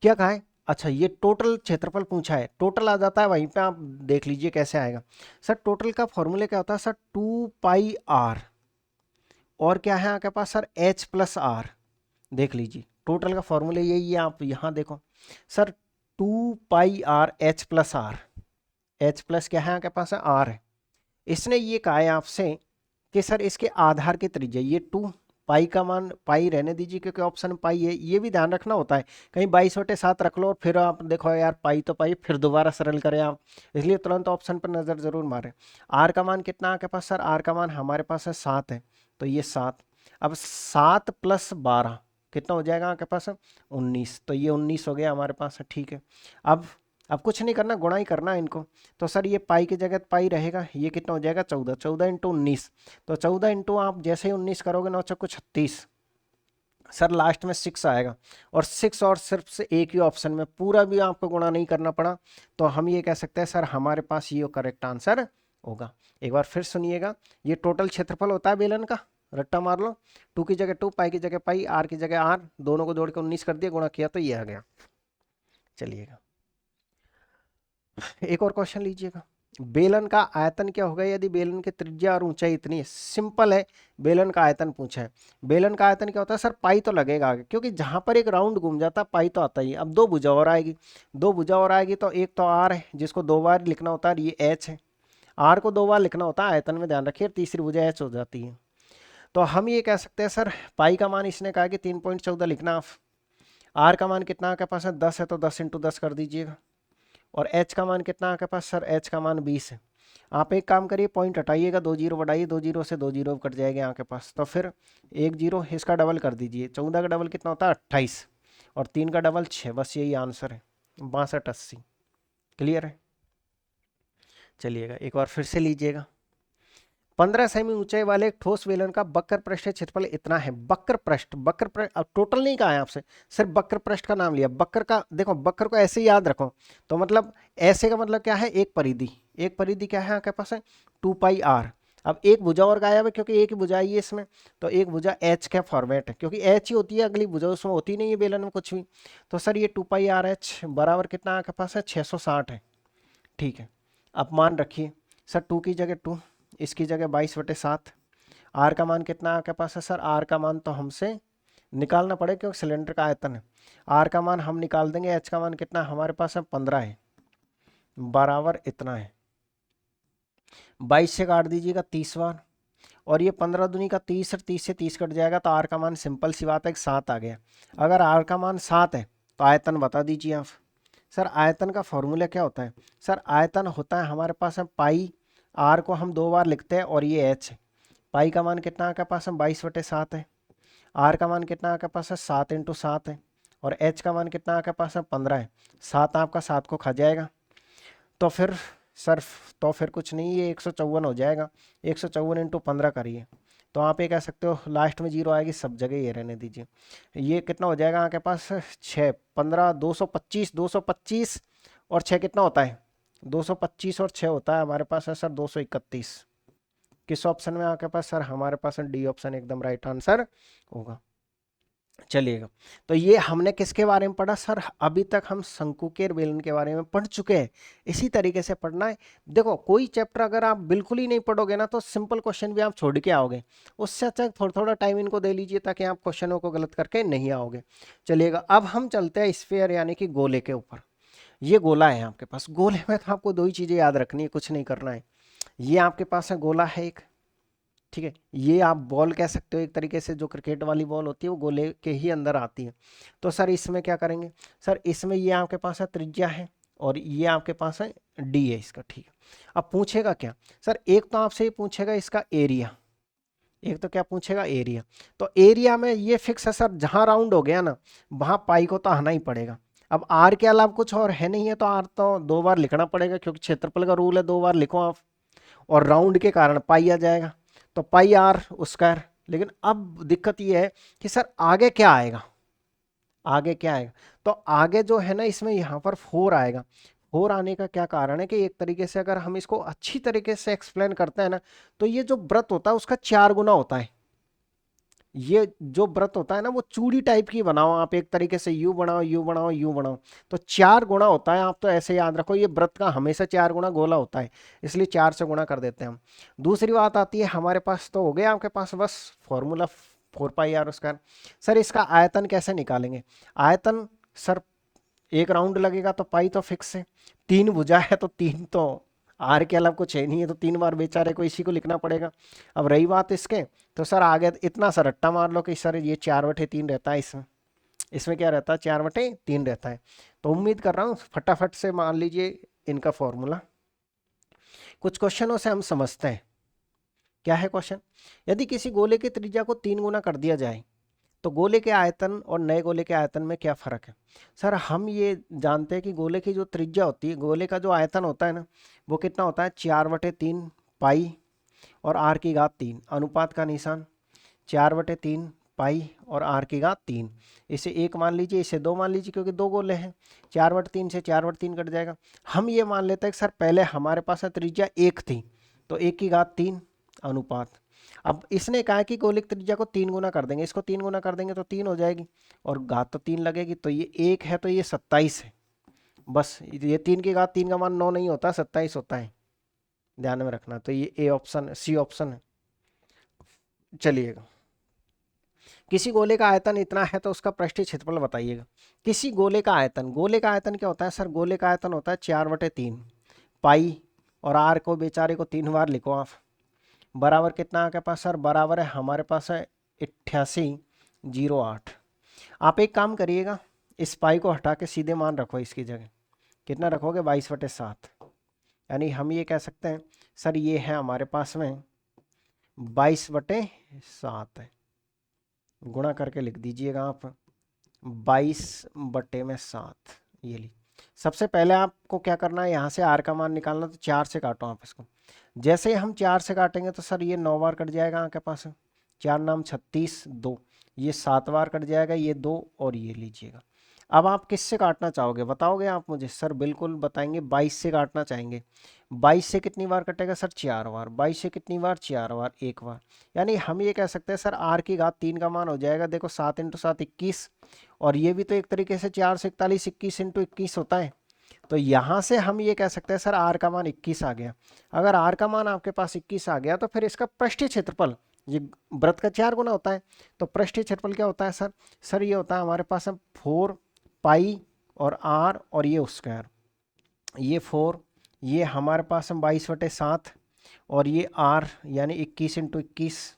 क्या कहा है, अच्छा ये टोटल क्षेत्रफल पूछा है, टोटल आ जाता है वहीं पे, आप देख लीजिए कैसे आएगा सर। टोटल का फॉर्मूले क्या होता है सर, टू पाई आर, और क्या है आपके पास सर, एच प्लस आर। देख लीजिए टोटल का फॉर्मूला यही है, आप यहाँ देखो sir, two pi r h plus r, h plus क्या है आपके पास है, आर है। इसने ये कहा है आपसे कि सर इसके आधार की त्रिज्या, ये टू पाई का मान, पाई रहने दीजिए क्योंकि ऑप्शन में पाई है, ये भी ध्यान रखना होता है, कहीं 22/7 रख लो और फिर आप देखो यार पाई तो पाई, फिर दोबारा सरल करें आप, इसलिए तुरंत ऑप्शन पर नज़र जरूर मारें। आर का मान कितना आपके पास सर, आर का मान हमारे पास है 7 है, तो ये 7, अब 7 + 12 कितना हो जाएगा आपके पास, 19, तो ये 19 हो गया हमारे पास है। ठीक है, अब कुछ नहीं करना, गुणा ही करना है इनको, तो सर ये पाई की जगह पाई रहेगा, ये कितना हो जाएगा 14, 14 × 19, तो 14 इंटू आप जैसे ही 19 करोगे 9 × 36, सर लास्ट में 6 आएगा, और 6 और सिर्फ से एक ही ऑप्शन में पूरा भी आपको गुणा नहीं करना पड़ा, तो हम ये कह सकते हैं सर हमारे पास ये करेक्ट आंसर होगा। एक बार फिर सुनिएगा, ये टोटल क्षेत्रफल होता है बेलन का, रट्टा मार लो, 2 की जगह 2, पाई की जगह पाई, आर की जगह आर, दोनों को जोड़ के 19 कर दिया, गुणा किया तो ये आ गया। चलिएगा एक और क्वेश्चन लीजिएगा। बेलन का आयतन क्या होगा यदि बेलन की त्रिज्या और ऊंचाई इतनी है? सिंपल है, बेलन का आयतन पूछा है। बेलन का आयतन क्या होता है सर? पाई तो लगेगा आगे, क्योंकि जहां पर एक राउंड घूम जाता है पाई तो आता ही है। अब 2 भुजा और आएगी, 2 भुजा और आएगी, तो एक तो आर है जिसको 2 बार लिखना होता है, ये एच है, आर को 2 बार लिखना होता है आयतन में, ध्यान रखिए, तीसरी भुजा एच हो जाती है। तो हम ये कह सकते हैं सर पाई का मान इसने कहा कि 3.14 लिखना आप, आर का मान कितना आपके पास है 10 है, तो 10 × 10 कर दीजिएगा, और h का मान कितना आपके पास सर? h का मान 20 है। आप एक काम करिए, पॉइंट हटाइएगा, 2 जीरो बढ़ाइए, 2 जीरो से 2 जीरो कट जाएगा आपके पास, तो फिर 1 जीरो, इसका डबल कर दीजिए, 14 का डबल कितना होता है? 28, और 3 का डबल 6, बस यही आंसर है, 6280। क्लियर है? चलिएगा एक बार फिर से लीजिएगा। 15 सेमी ऊंचाई वाले एक ठोस बेलन का वक्र पृष्ठ क्षेत्रफल इतना है। वक्र पृष्ठ, वक्र पृष्ठ, अब टोटल नहीं कहा है आपसे, सिर्फ वक्र पृष्ठ का नाम लिया। वक्र का देखो, वक्र को ऐसे याद रखो, तो मतलब ऐसे का मतलब क्या है? एक परिधि, एक परिधि क्या है आपके पास है? 2πr। अब एक भुजा और गायब है, क्योंकि एक ही भुजा आई है इसमें, तो एक भुजा एच का फॉर्मेट है, क्योंकि एच ही होती है, अगली भुजा उसमें होती नहीं है बेलन में कुछ भी। तो सर ये 2πrh बराबर कितना आपके पास है? 660 है। ठीक है, अब मान रखिए सर 2 की जगह 2, इसकी जगह 22/7। आर का मान कितना आपके पास है सर? आर का मान तो हमसे निकालना पड़ेगा, क्योंकि सिलेंडर का आयतन है। आर का मान हम निकाल देंगे, एच का मान कितना हमारे पास है? 15 है, बराबर इतना है। 22 से काट दीजिएगा 30 बार, और ये 15 दूनी का 30, और 30 से 30 कट जाएगा, तो आर का मान सिंपल सी बात है 7 आ गया। अगर आर का मान 7 है तो आयतन बता दीजिए आप। सर आयतन का फॉर्मूला क्या होता है? सर आयतन होता है हमारे पास है पाई, आर को हम 2 बार लिखते हैं, और ये एच है। पाई का मान कितना आपके पास है? 22/7 है। आर का मान कितना आपके पास है? 7 × 7 है, और एच का मान कितना आपके पास है? 15 है। 7 आपका 7 को खा जाएगा, तो फिर सर तो फिर कुछ नहीं, ये 154 हो जाएगा। 154 × 15 करिए, तो आप ये कह सकते हो लास्ट में जीरो आएगी, सब जगह ये रहने दीजिए। ये कितना हो जाएगा आपके पास? 6 15 225, 225 और 6 कितना होता है? 225 और 6 होता है हमारे पास है सर 231। किस ऑप्शन में आपके पास सर? हमारे पास डी ऑप्शन एकदम राइट आंसर होगा। चलिएगा, तो ये हमने किसके बारे में पढ़ा सर? अभी तक हम शंकु के बेलन के बारे में पढ़ चुके हैं। इसी तरीके से पढ़ना है। देखो कोई चैप्टर अगर आप बिल्कुल ही नहीं पढ़ोगे ना, तो सिंपल क्वेश्चन भी आप छोड़ के आओगे। उससे अच्छा थोड़ा थोड़ा टाइम इनको दे लीजिए, ताकि आप क्वेश्चनों को गलत करके नहीं आओगे। चलिएगा, अब हम चलते हैं स्फीयर यानी कि गोले के ऊपर। ये गोला है आपके पास, गोले में तो आपको 2 ही चीजें याद रखनी है, कुछ नहीं करना है। ये आपके पास है गोला है एक, ठीक है, ये आप बॉल कह सकते हो एक तरीके से, जो क्रिकेट वाली बॉल होती है वो गोले के ही अंदर आती है। तो सर इसमें क्या करेंगे? सर इसमें ये आपके पास है त्रिज्या है, और ये आपके पास है डी है इसका, ठीक है। अब पूछेगा क्या सर? एक तो आपसे ये पूछेगा इसका एरिया, एक तो क्या पूछेगा? एरिया। तो एरिया में ये फिक्स है सर, जहां राउंड हो गया ना वहां पाई को तो आना ही पड़ेगा। अब आर के अलावा कुछ और है नहीं है, तो आर तो 2 बार लिखना पड़ेगा, क्योंकि क्षेत्रफल का रूल है, 2 बार लिखो आप, और राउंड के कारण पाई आ जाएगा, तो पाई आर स्क्वायर। लेकिन अब दिक्कत ये है कि सर आगे क्या आएगा? आगे क्या आएगा? तो आगे जो है ना, इसमें यहाँ पर 4 आएगा। 4 आने का क्या कारण है कि एक तरीके से अगर हम इसको अच्छी तरीके से एक्सप्लेन करते हैं ना, तो ये जो व्रत होता है उसका 4 गुना होता है। ये जो व्रत होता है ना, वो चूड़ी टाइप की बनाओ आप, एक तरीके से यू बनाओ, यू बनाओ, यू बनाओ, तो 4 गुना होता है। आप तो ऐसे याद रखो, ये व्रत का हमेशा 4 गुना गोला होता है, इसलिए 4 से गुणा कर देते हैं हम। दूसरी बात आती है हमारे पास, तो हो गया आपके पास बस फॉर्मूला 4πr स्क्वायर। सर इसका आयतन कैसे निकालेंगे? आयतन सर एक राउंड लगेगा, तो पाई तो फिक्स है, 3 भुजा है तो 3 तो आर के अलावा कुछ है नहीं है, तो 3 बार बेचारे को इसी को लिखना पड़ेगा। अब रही बात इसके, तो सर आगे इतना सा रट्टा मार लो कि सर ये 4/3 रहता है इसमें। इसमें क्या रहता है? 4/3 रहता है। तो उम्मीद कर रहा हूँ फटाफट से मान लीजिए इनका फॉर्मूला। कुछ क्वेश्चनों से हम समझते हैं। क्या है क्वेश्चन? यदि किसी गोले की त्रिज्या को 3 गुना कर दिया जाए, तो गोले के आयतन और नए गोले के आयतन में क्या फर्क है? सर हम ये जानते हैं कि गोले की जो त्रिज्या होती है, गोले का जो आयतन होता है ना, वो कितना होता है? 4/3 पाई और आर की घात 3, अनुपात का निशान, 4/3 पाई और आर की घात 3। इसे 1 मान लीजिए, इसे 2 मान लीजिए, क्योंकि 2 गोले हैं। 4/3 से 4/3 कट जाएगा। हम ये मान लेते हैं कि सर पहले हमारे पास त्रिज्या 1 थी, तो 1 की घात 3 अनुपात। अब इसने कहा कि गोलिक त्रिज्या को 3 गुना कर देंगे, इसको 3 गुना कर देंगे तो 3 हो जाएगी, और घात तो 3 लगेगी, तो ये 1 है तो ये 27 है। बस ये 3 की घात 3 का मान 9 नहीं होता, 27 होता है, ध्यान में रखना। तो ये ए ऑप्शन, सी ऑप्शन है। चलिएगा, किसी गोले का आयतन इतना है तो उसका पृष्ठीय क्षेत्रफल बताइएगा। किसी गोले का आयतन, गोले का आयतन क्या होता है सर? गोले का आयतन होता है 4/3 पाई, और आर को बेचारे को 3 बार लिखो आप, बराबर कितना आपके पास सर? बराबर है हमारे पास है 8808। आप एक काम करिएगा, इस पाई को हटा के सीधे मान रखो इसकी जगह, कितना रखोगे? 22/7। यानी हम ये कह सकते हैं सर ये है हमारे पास में 22/7 है, गुणा करके लिख दीजिएगा आप 22/7। ये ली। सबसे पहले आपको क्या करना है, यहाँ से आर का मान निकालना, तो 4 से काटो आप इसको। जैसे ही हम 4 से काटेंगे तो सर ये 9 बार कट जाएगा आपके पास, 4 नाम 36, 2, ये 7 बार कट जाएगा, ये 2, और ये लीजिएगा। अब आप किससे काटना चाहोगे बताओगे आप मुझे? सर बिल्कुल बताएंगे, 22 से काटना चाहेंगे। 22 से कितनी बार कटेगा सर? 4 बार। 22 से कितनी बार? 4 बार, 1 बार। यानी हम ये कह सकते हैं सर आर की घात 3 का मान हो जाएगा, देखो 7 × 7 21, और ये भी तो एक तरीके से 4 से 41, 21 × 21 होता है। तो यहाँ से हम ये कह सकते हैं सर आर का मान 21 आ गया। अगर आर का मान आपके पास 21 आ गया तो फिर इसका पृष्ठीय क्षेत्रफल, ये वृत्त का 4 गुना होता है, तो पृष्ठीय क्षेत्रफल क्या होता है सर? सर ये होता है हमारे पास 4 पाई और आर, और ये स्क्वायर, ये 4, ये हमारे पास 22/7, और ये आर यानी 21 × 21।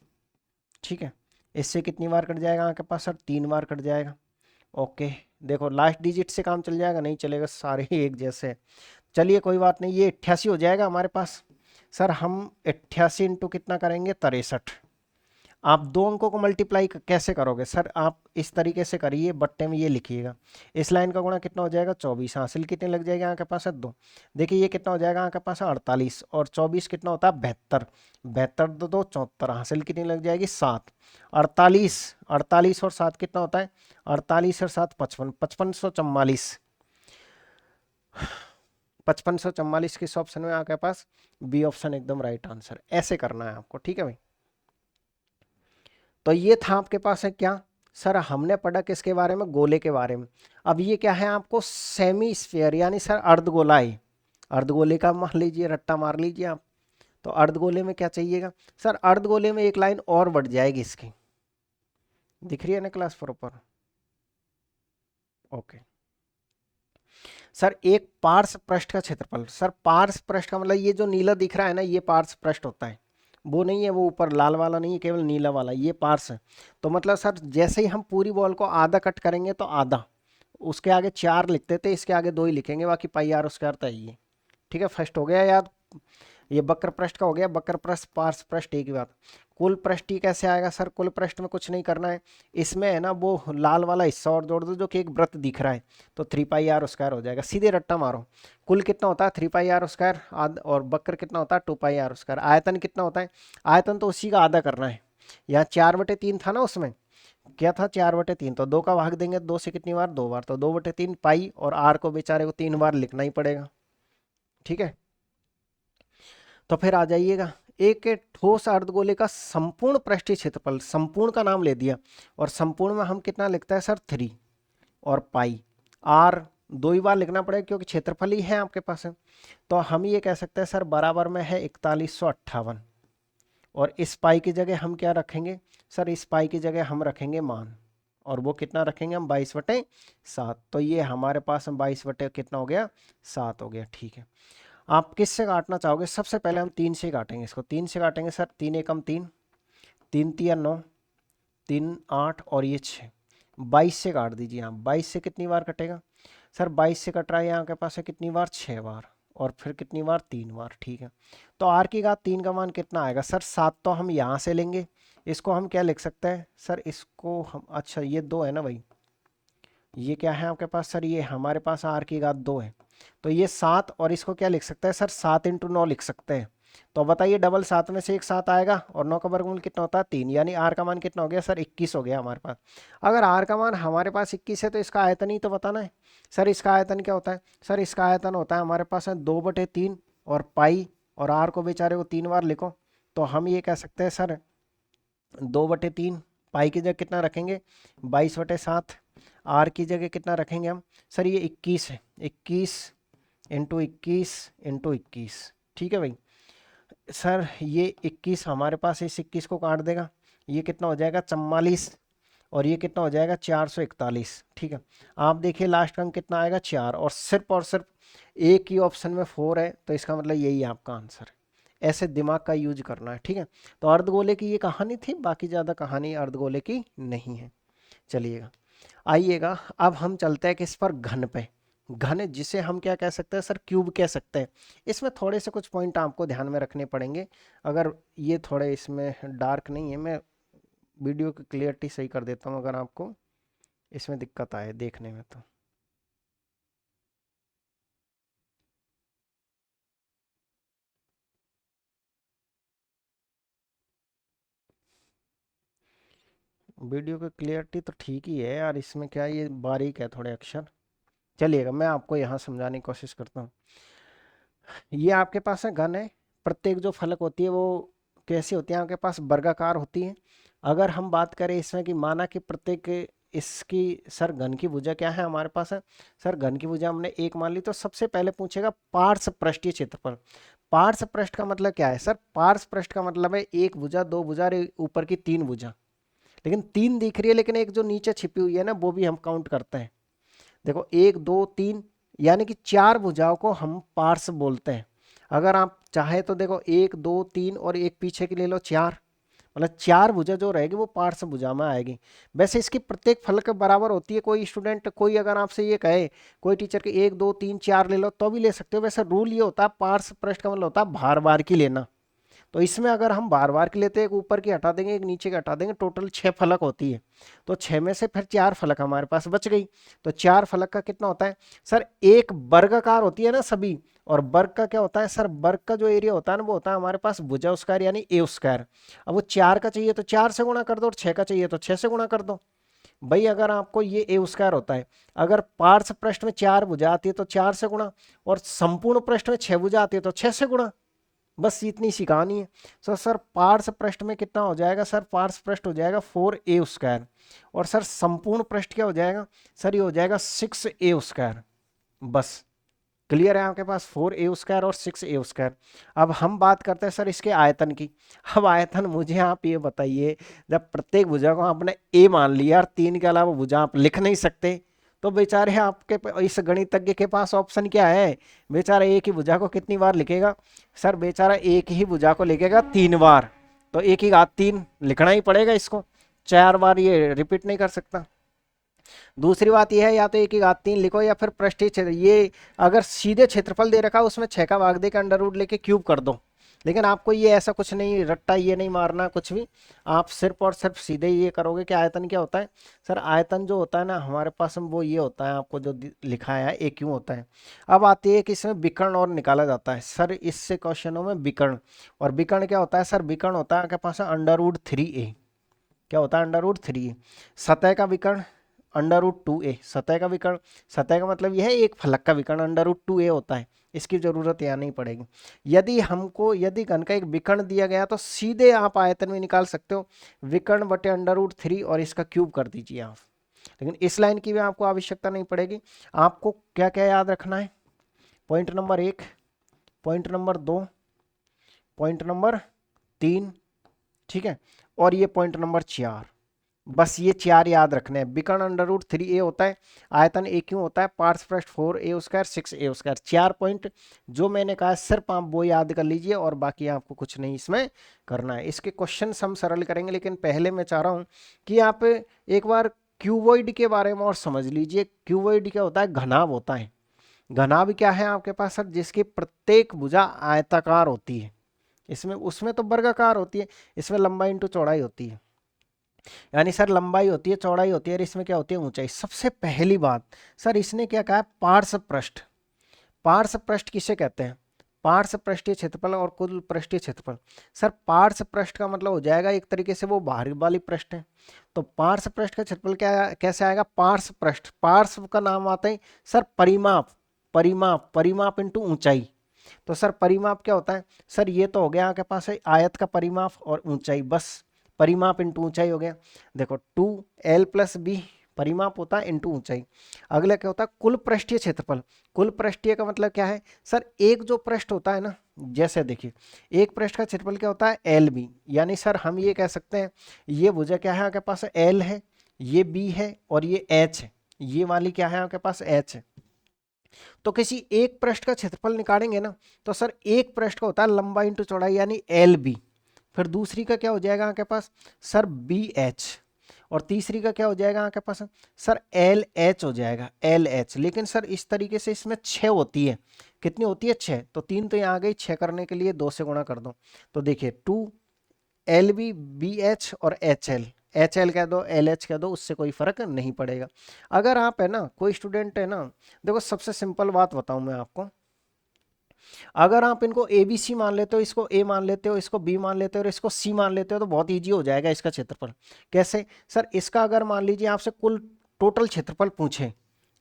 ठीक है, इससे कितनी बार कट जाएगा आपके पास सर? 3 बार कट जाएगा। ओके, देखो लास्ट डिजिट से काम चल जाएगा? नहीं चलेगा, सारे एक जैसे। चलिए कोई बात नहीं, ये 88 हो जाएगा हमारे पास। सर हम 88 इंटू कितना करेंगे? 63। आप दो अंकों को मल्टीप्लाई कैसे करोगे सर? आप इस तरीके से करिए, बट्टे में ये लिखिएगा, इस लाइन का गुणा कितना हो जाएगा? 24। हासिल कितने लग जाएगा आपके पास है? 2। देखिए ये कितना हो जाएगा आपके पास? 48, और 24 कितना होता है? 72। 72 2 2 74, हासिल कितनी लग जाएगी? 7। 48, 48 और 7 कितना होता है? 48 और 7 55, 5544। 5544 किस ऑप्शन में आपके पास? बी ऑप्शन एकदम राइट आंसर। ऐसे करना है आपको, ठीक है भाई। तो ये था आपके पास है क्या सर? हमने पढ़ा किसके बारे में? गोले के बारे में। अब ये क्या है आपको? सेमी स्फीयर, यानी सर अर्धगोला है। अर्धगोले का मान लीजिए, रट्टा मार लीजिए आप। तो अर्धगोले में क्या चाहिएगा सर? अर्धगोले में एक लाइन और बढ़ जाएगी इसकी, दिख रही है ना क्लास प्रॉपर? ओके सर, एक पार्श्व पृष्ठ का क्षेत्रफल। सर पार्श्व पृष्ठ का मतलब ये जो नीला दिख रहा है ना, ये पार्श्व पृष्ठ होता है, वो नहीं है, वो ऊपर लाल वाला नहीं है, केवल नीला वाला, ये पार्श्व है। तो मतलब सर जैसे ही हम पूरी बॉल को आधा कट करेंगे तो आधा, उसके आगे 4 लिखते थे, इसके आगे 2 ही लिखेंगे, बाकी पाई आर उसका अर्थ है ये। ठीक है, फर्स्ट हो गया याद। ये वक्र पृष्ठ का हो गया, वक्र पृष्ठ पार्श्व पृष्ठ एक ही बात। कुल पृष्ठ कैसे आएगा सर? कुल पृष्ठ में कुछ नहीं करना है, इसमें है ना वो लाल वाला हिस्सा और जोड़ दो जो कि एक वृत्त दिख रहा है, तो 3πr² हो जाएगा। सीधे रट्टा मारो, कुल कितना होता है? 3πr², और वक्र कितना होता है? 2πr²। आयतन कितना होता है? आयतन तो उसी का आधा करना है। यहाँ 4/3 था ना, उसमें क्या था? 4/3, तो 2 का भाग देंगे 2 से कितनी बार? 2 बार, तो 2/3 पाई, और आर को बेचारे को 3 बार लिखना ही पड़ेगा। ठीक है, तो फिर आ जाइएगा, एक ठोस अर्धगोले का संपूर्ण पृष्ठीय क्षेत्रफल, संपूर्ण का नाम ले दिया, और संपूर्ण में हम कितना लिखता है सर? 3, और पाई आर 2 ही बार लिखना पड़ेगा क्योंकि क्षेत्रफल ही है आपके पास है। तो हम ये कह सकते हैं सर बराबर में है 4158, और इस पाई की जगह हम क्या रखेंगे सर? इस पाई की जगह हम रखेंगे मान, और वो कितना रखेंगे हम? 22/7। तो ये हमारे पास हम 22 कितना हो गया? 7 हो गया। ठीक है, आप किससे काटना चाहोगे? सबसे पहले हम 3 से काटेंगे इसको। 3 से काटेंगे सर, 3 एकम 3, 3 तिया 9, 3 8, और ये 6। 22 से काट दीजिए आप। 22 से कितनी बार कटेगा सर? 22 से कट रहा है यहाँ के पास है कितनी बार? 6 बार, और फिर कितनी बार? 3 बार। ठीक है, तो आर की घात 3 का मान कितना आएगा सर? 7 तो हम यहाँ से लेंगे, इसको हम क्या लिख सकते हैं सर? इसको हम, अच्छा ये 2 है ना भाई, ये क्या है आपके पास सर? ये हमारे पास आर की घात 2 है, तो ये 7, और इसको क्या लिख सकते हैं सर? 7 × 9 लिख सकते हैं। तो बताइए डबल 7 में से एक 7 आएगा और 9 का वर्गमूल कितना होता है 3, यानी आर का मान कितना हो गया सर 21 हो गया हमारे पास। अगर आर का मान हमारे पास 21 है तो इसका आयतन ही तो बताना है। सर इसका आयतन क्या होता है, सर इसका आयतन होता है हमारे पास है 2/3 और पाई, और आर को बेचारे को 3 बार लिखो तो हम ये कह सकते हैं सर 2/3, पाई की जगह कितना रखेंगे 22/7, आर की जगह कितना रखेंगे हम, सर ये 21 है, 21 इंटू 21 इंटू 21, ठीक है भाई। सर ये 21 हमारे पास इस 21 को काट देगा, ये कितना हो जाएगा 44, और ये कितना हो जाएगा 441, ठीक है। आप देखिए लास्ट का अंक कितना आएगा 4, और सिर्फ एक ही ऑप्शन में 4 है, तो इसका मतलब यही है आपका आंसर है। ऐसे दिमाग का यूज करना है, ठीक है। तो अर्धगोले की ये कहानी थी, बाकी ज़्यादा कहानी अर्धगोले की नहीं है। चलिएगा आइएगा, अब हम चलते हैं किस पर, घन पे। घन जिसे हम क्या कह सकते हैं सर, क्यूब कह सकते हैं। इसमें थोड़े से कुछ पॉइंट आपको ध्यान में रखने पड़ेंगे। अगर ये थोड़े इसमें डार्क नहीं है, मैं वीडियो की क्लियरिटी सही कर देता हूँ अगर आपको इसमें दिक्कत आए देखने में तो। वीडियो की क्लियरिटी तो ठीक ही है यार, इसमें क्या है, ये बारीक है थोड़े अक्षर। चलिएगा मैं आपको यहाँ समझाने की कोशिश करता हूँ। ये आपके पास है घन है, प्रत्येक जो फलक होती है वो कैसी होती है आपके पास, वर्गाकार होती है। अगर हम बात करें इसमें कि माना कि प्रत्येक इसकी सर घन की भुजा क्या है हमारे पास है, सर घन की भुजा हमने एक मान ली, तो सबसे पहले पूछेगा पार्श्व पृष्ठीय क्षेत्रफल। पार्श्व पृष्ठ का मतलब क्या है सर, पार्श्व पृष्ठ का मतलब है एक भुजा, दो भुजा और ऊपर की तीन भुजा। लेकिन तीन दिख रही है, लेकिन एक जो नीचे छिपी हुई है ना वो भी हम काउंट करते हैं। देखो 1 2 3, यानी कि चार भुजाओं को हम पार्श्व बोलते हैं। अगर आप चाहे तो देखो 1 2 3 और एक पीछे की ले लो 4, मतलब चार भुजा जो रहेगी वो पार्श्व भुजा में आएगी। वैसे इसकी प्रत्येक फलक बराबर होती है। कोई स्टूडेंट कोई अगर आपसे ये कहे, कोई टीचर के 1 2 3 4 ले लो तो भी ले सकते हो। वैसे रूल ये होता है पार्श्व पृष्ठ का मतलब होता है बार बार की लेना। तो इसमें अगर हम बार बार की लेते हैं, एक ऊपर की हटा देंगे एक नीचे की हटा देंगे, टोटल 6 फलक होती है। तो 6 में से फिर 4 फलक हमारे पास बच गई। तो 4 फलक का कितना होता है सर, एक वर्गाकार होती है ना सभी, और वर्ग का क्या होता है सर, वर्ग का जो एरिया होता है ना वो होता है हमारे पास भुजा स्क्वायर यानी ए स्क्वायर। अब वो 4 का चाहिए तो 4 से गुणा कर दो, और 6 का चाहिए तो 6 से गुणा कर दो। भाई अगर आपको ये ए स्क्वायर होता है, अगर पार्श्व पृष्ठ में 4 भुजा आती है तो 4 से गुणा, और संपूर्ण पृष्ठ में 6 भुजा आती है तो 6 से गुणा। बस इतनी सी कहानी है। सर सर पार्श्व पृष्ठ में कितना हो जाएगा सर, पार्श्व पृष्ठ हो जाएगा 4a², और सर संपूर्ण पृष्ठ क्या हो जाएगा सर, ये हो जाएगा 6a²। बस क्लियर है आपके पास, 4a² और 6a²। अब हम बात करते हैं सर इसके आयतन की। अब आयतन मुझे आप ये बताइए, जब प्रत्येक भुजा को आपने a मान लिया और 3 के अलावा भुजा आप लिख नहीं सकते, तो बेचारे आपके इस गणितज्ञ के पास ऑप्शन क्या है, बेचारा एक ही भुजा को कितनी बार लिखेगा सर, बेचारा एक ही भुजा को लिखेगा 3 बार। तो एक ही घात 3 लिखना ही पड़ेगा इसको, 4 बार ये रिपीट नहीं कर सकता। दूसरी बात यह है, या तो एक ही घात 3 लिखो या फिर पृष्ठीय क्षेत्र, ये अगर सीधे क्षेत्रफल दे रखा उसमें 6 का भाग देकर अंडर रूट लेके क्यूब कर दो। लेकिन आपको ये ऐसा कुछ नहीं रट्टा ये नहीं मारना कुछ भी, आप सिर्फ और सिर्फ सीधे ये करोगे कि आयतन क्या होता है सर, आयतन जो होता है ना हमारे पास में वो ये होता है, आपको जो लिखा है ए क्यों होता है। अब आती है कि इसमें विकर्ण और निकाला जाता है सर, इससे क्वेश्चनों में विकर्ण, और विकर्ण क्या होता है सर, विकर्ण होता है आपके पास अंडर रूट 3a। क्या होता है अंडर रूट 3a। सतह का विकर्ण अंडर रूट 2a, सतह का विकर्ण, सतह का मतलब यह है एक फलक का विकर्ण अंडर रूट 2a होता है, इसकी जरूरत यहाँ नहीं पड़ेगी। यदि घन का एक विकर्ण दिया गया तो सीधे आप आयतन में निकाल सकते हो, विकर्ण बटे अंडर रूट 3 और इसका क्यूब कर दीजिए आप। लेकिन इस लाइन की भी आपको आवश्यकता नहीं पड़ेगी। आपको क्या क्या याद रखना है, point number 1, point number 2, point number 3, ठीक है, और ये पॉइंट नंबर 4। बस ये 4 याद रखने हैं। विकर्ण अंडर रूट 3a होता है, आयतन ए क्यों होता है, पार्श्व पृष्ठ 4a², 6a²। 4 पॉइंट जो मैंने कहा सिर्फ आप वो याद कर लीजिए, और बाकी आपको कुछ नहीं इसमें करना है। इसके क्वेश्चन हम सरल करेंगे, लेकिन पहले मैं चाह रहा हूँ कि आप एक बार क्यूबॉइड के बारे में और समझ लीजिए। क्यूबॉइड क्या होता है, घनाभ होता है। घनाभ क्या है आपके पास सर, जिसकी प्रत्येक भुजा आयताकार होती है। इसमें उसमें तो वर्गाकार होती है, इसमें लंबाई इंटू चौड़ाई होती है, यानी सर लंबाई होती है चौड़ाई होती है और इसमें क्या होती है ऊंचाई। सबसे पहली बात सर इसने क्या कहा, पार्श्व पृष्ठ। पार्श्व पृष्ठ किसे कहते हैं, पार्श्व पृष्ठीय क्षेत्रफल और कुल पृष्ठीय क्षेत्रफल। सर पार्श्व पृष्ठ का मतलब हो जाएगा एक तरीके से वो बाहरी वाली पृष्ठ है, तो पार्श्व पृष्ठ का क्षेत्रफल क्या कैसे आएगा, पार्श्व पृष्ठ, पार्श्व का नाम आता है सर परिमाप, परिमाप, परिमाप इंटू ऊंचाई। तो सर परिमाप क्या होता है, सर ये तो हो गया आपके पास है आयत का परिमाप और ऊंचाई, बस परिमाप इंटू ऊंचाई हो गया। देखो 2l+b परिमाप होता है इंटू ऊंचाई। अगला क्या होता है, कुल पृष्ठीय क्षेत्रफल। कुल पृष्ठीय का मतलब क्या है सर, एक जो पृष्ठ होता है ना, जैसे देखिए एक पृष्ठ का क्षेत्रफल क्या होता है LB, यानी सर हम ये कह सकते हैं ये भुजा क्या है आपके पास L है, ये B है और ये H है, ये वाली क्या है आपके पास H है। तो किसी एक पृष्ठ का क्षेत्रफल निकालेंगे ना, तो सर एक पृष्ठ का होता है लंबाई इंटू चौड़ाई यानी LB, फिर दूसरी का क्या हो जाएगा आपके पास सर BH, और तीसरी का क्या हो जाएगा आपके पास सर LH हो जाएगा, LH। लेकिन सर इस तरीके से इसमें 6 होती है, कितनी होती है 6, तो 3 तो यहाँ आ गई, 6 करने के लिए 2 से गुणा कर दो, तो देखिए 2LB BH और HL, HL कह दो LH कह दो, उससे कोई फर्क नहीं पड़ेगा। अगर आप है ना कोई स्टूडेंट है ना, देखो सबसे सिंपल बात बताऊं मैं आपको, अगर आप इनको ABC मान लेते हो, इसको A मान लेते हो, इसको B मान लेते हो और इसको C मान लेते हो, तो बहुत इजी हो जाएगा इसका क्षेत्रफल। कैसे सर, इसका अगर मान लीजिए आपसे कुल टोटल क्षेत्रफल पूछे,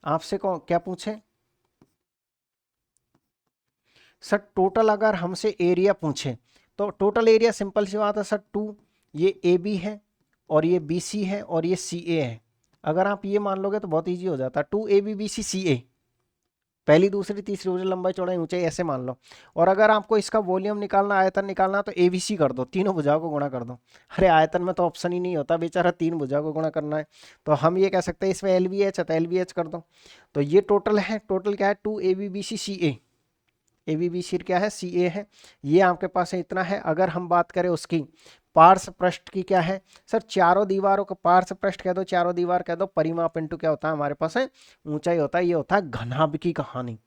आपसे क्या पूछे सर, टोटल अगर हमसे एरिया पूछे, तो टोटल एरिया सिंपल सी बात है सर 2, ये AB है और ये BC है और ये CA है। अगर आप ये मान लोगे तो बहुत ईजी हो जाता है, 2AB BC CA, पहली दूसरी तीसरी भुजा लंबाई चौड़ाई ऊंचाई ऐसे मान लो। और अगर आपको इसका वॉल्यूम निकालना, आयतन निकालना, तो ABC कर दो, तीनों भुजाओं को गुणा कर दो। अरे आयतन में तो ऑप्शन ही नहीं होता बेचारा, 3 भुजाओं को गुणा करना है, तो हम ये कह सकते हैं इसमें LVH है तो LVH कर दो। तो ये टोटल है, टोटल क्या है 2AB BC CA, ABBC क्या है CA है, ये आपके पास है इतना है। अगर हम बात करें उसकी पार्श्व पृष्ठ की क्या है सर, चारों दीवारों का पार्श्व पृष्ठ कह दो, चारों दीवार कह दो, परिमाप इंटू क्या होता है हमारे पास है ऊंचाई होता है, ये होता है घनाभ की कहानी।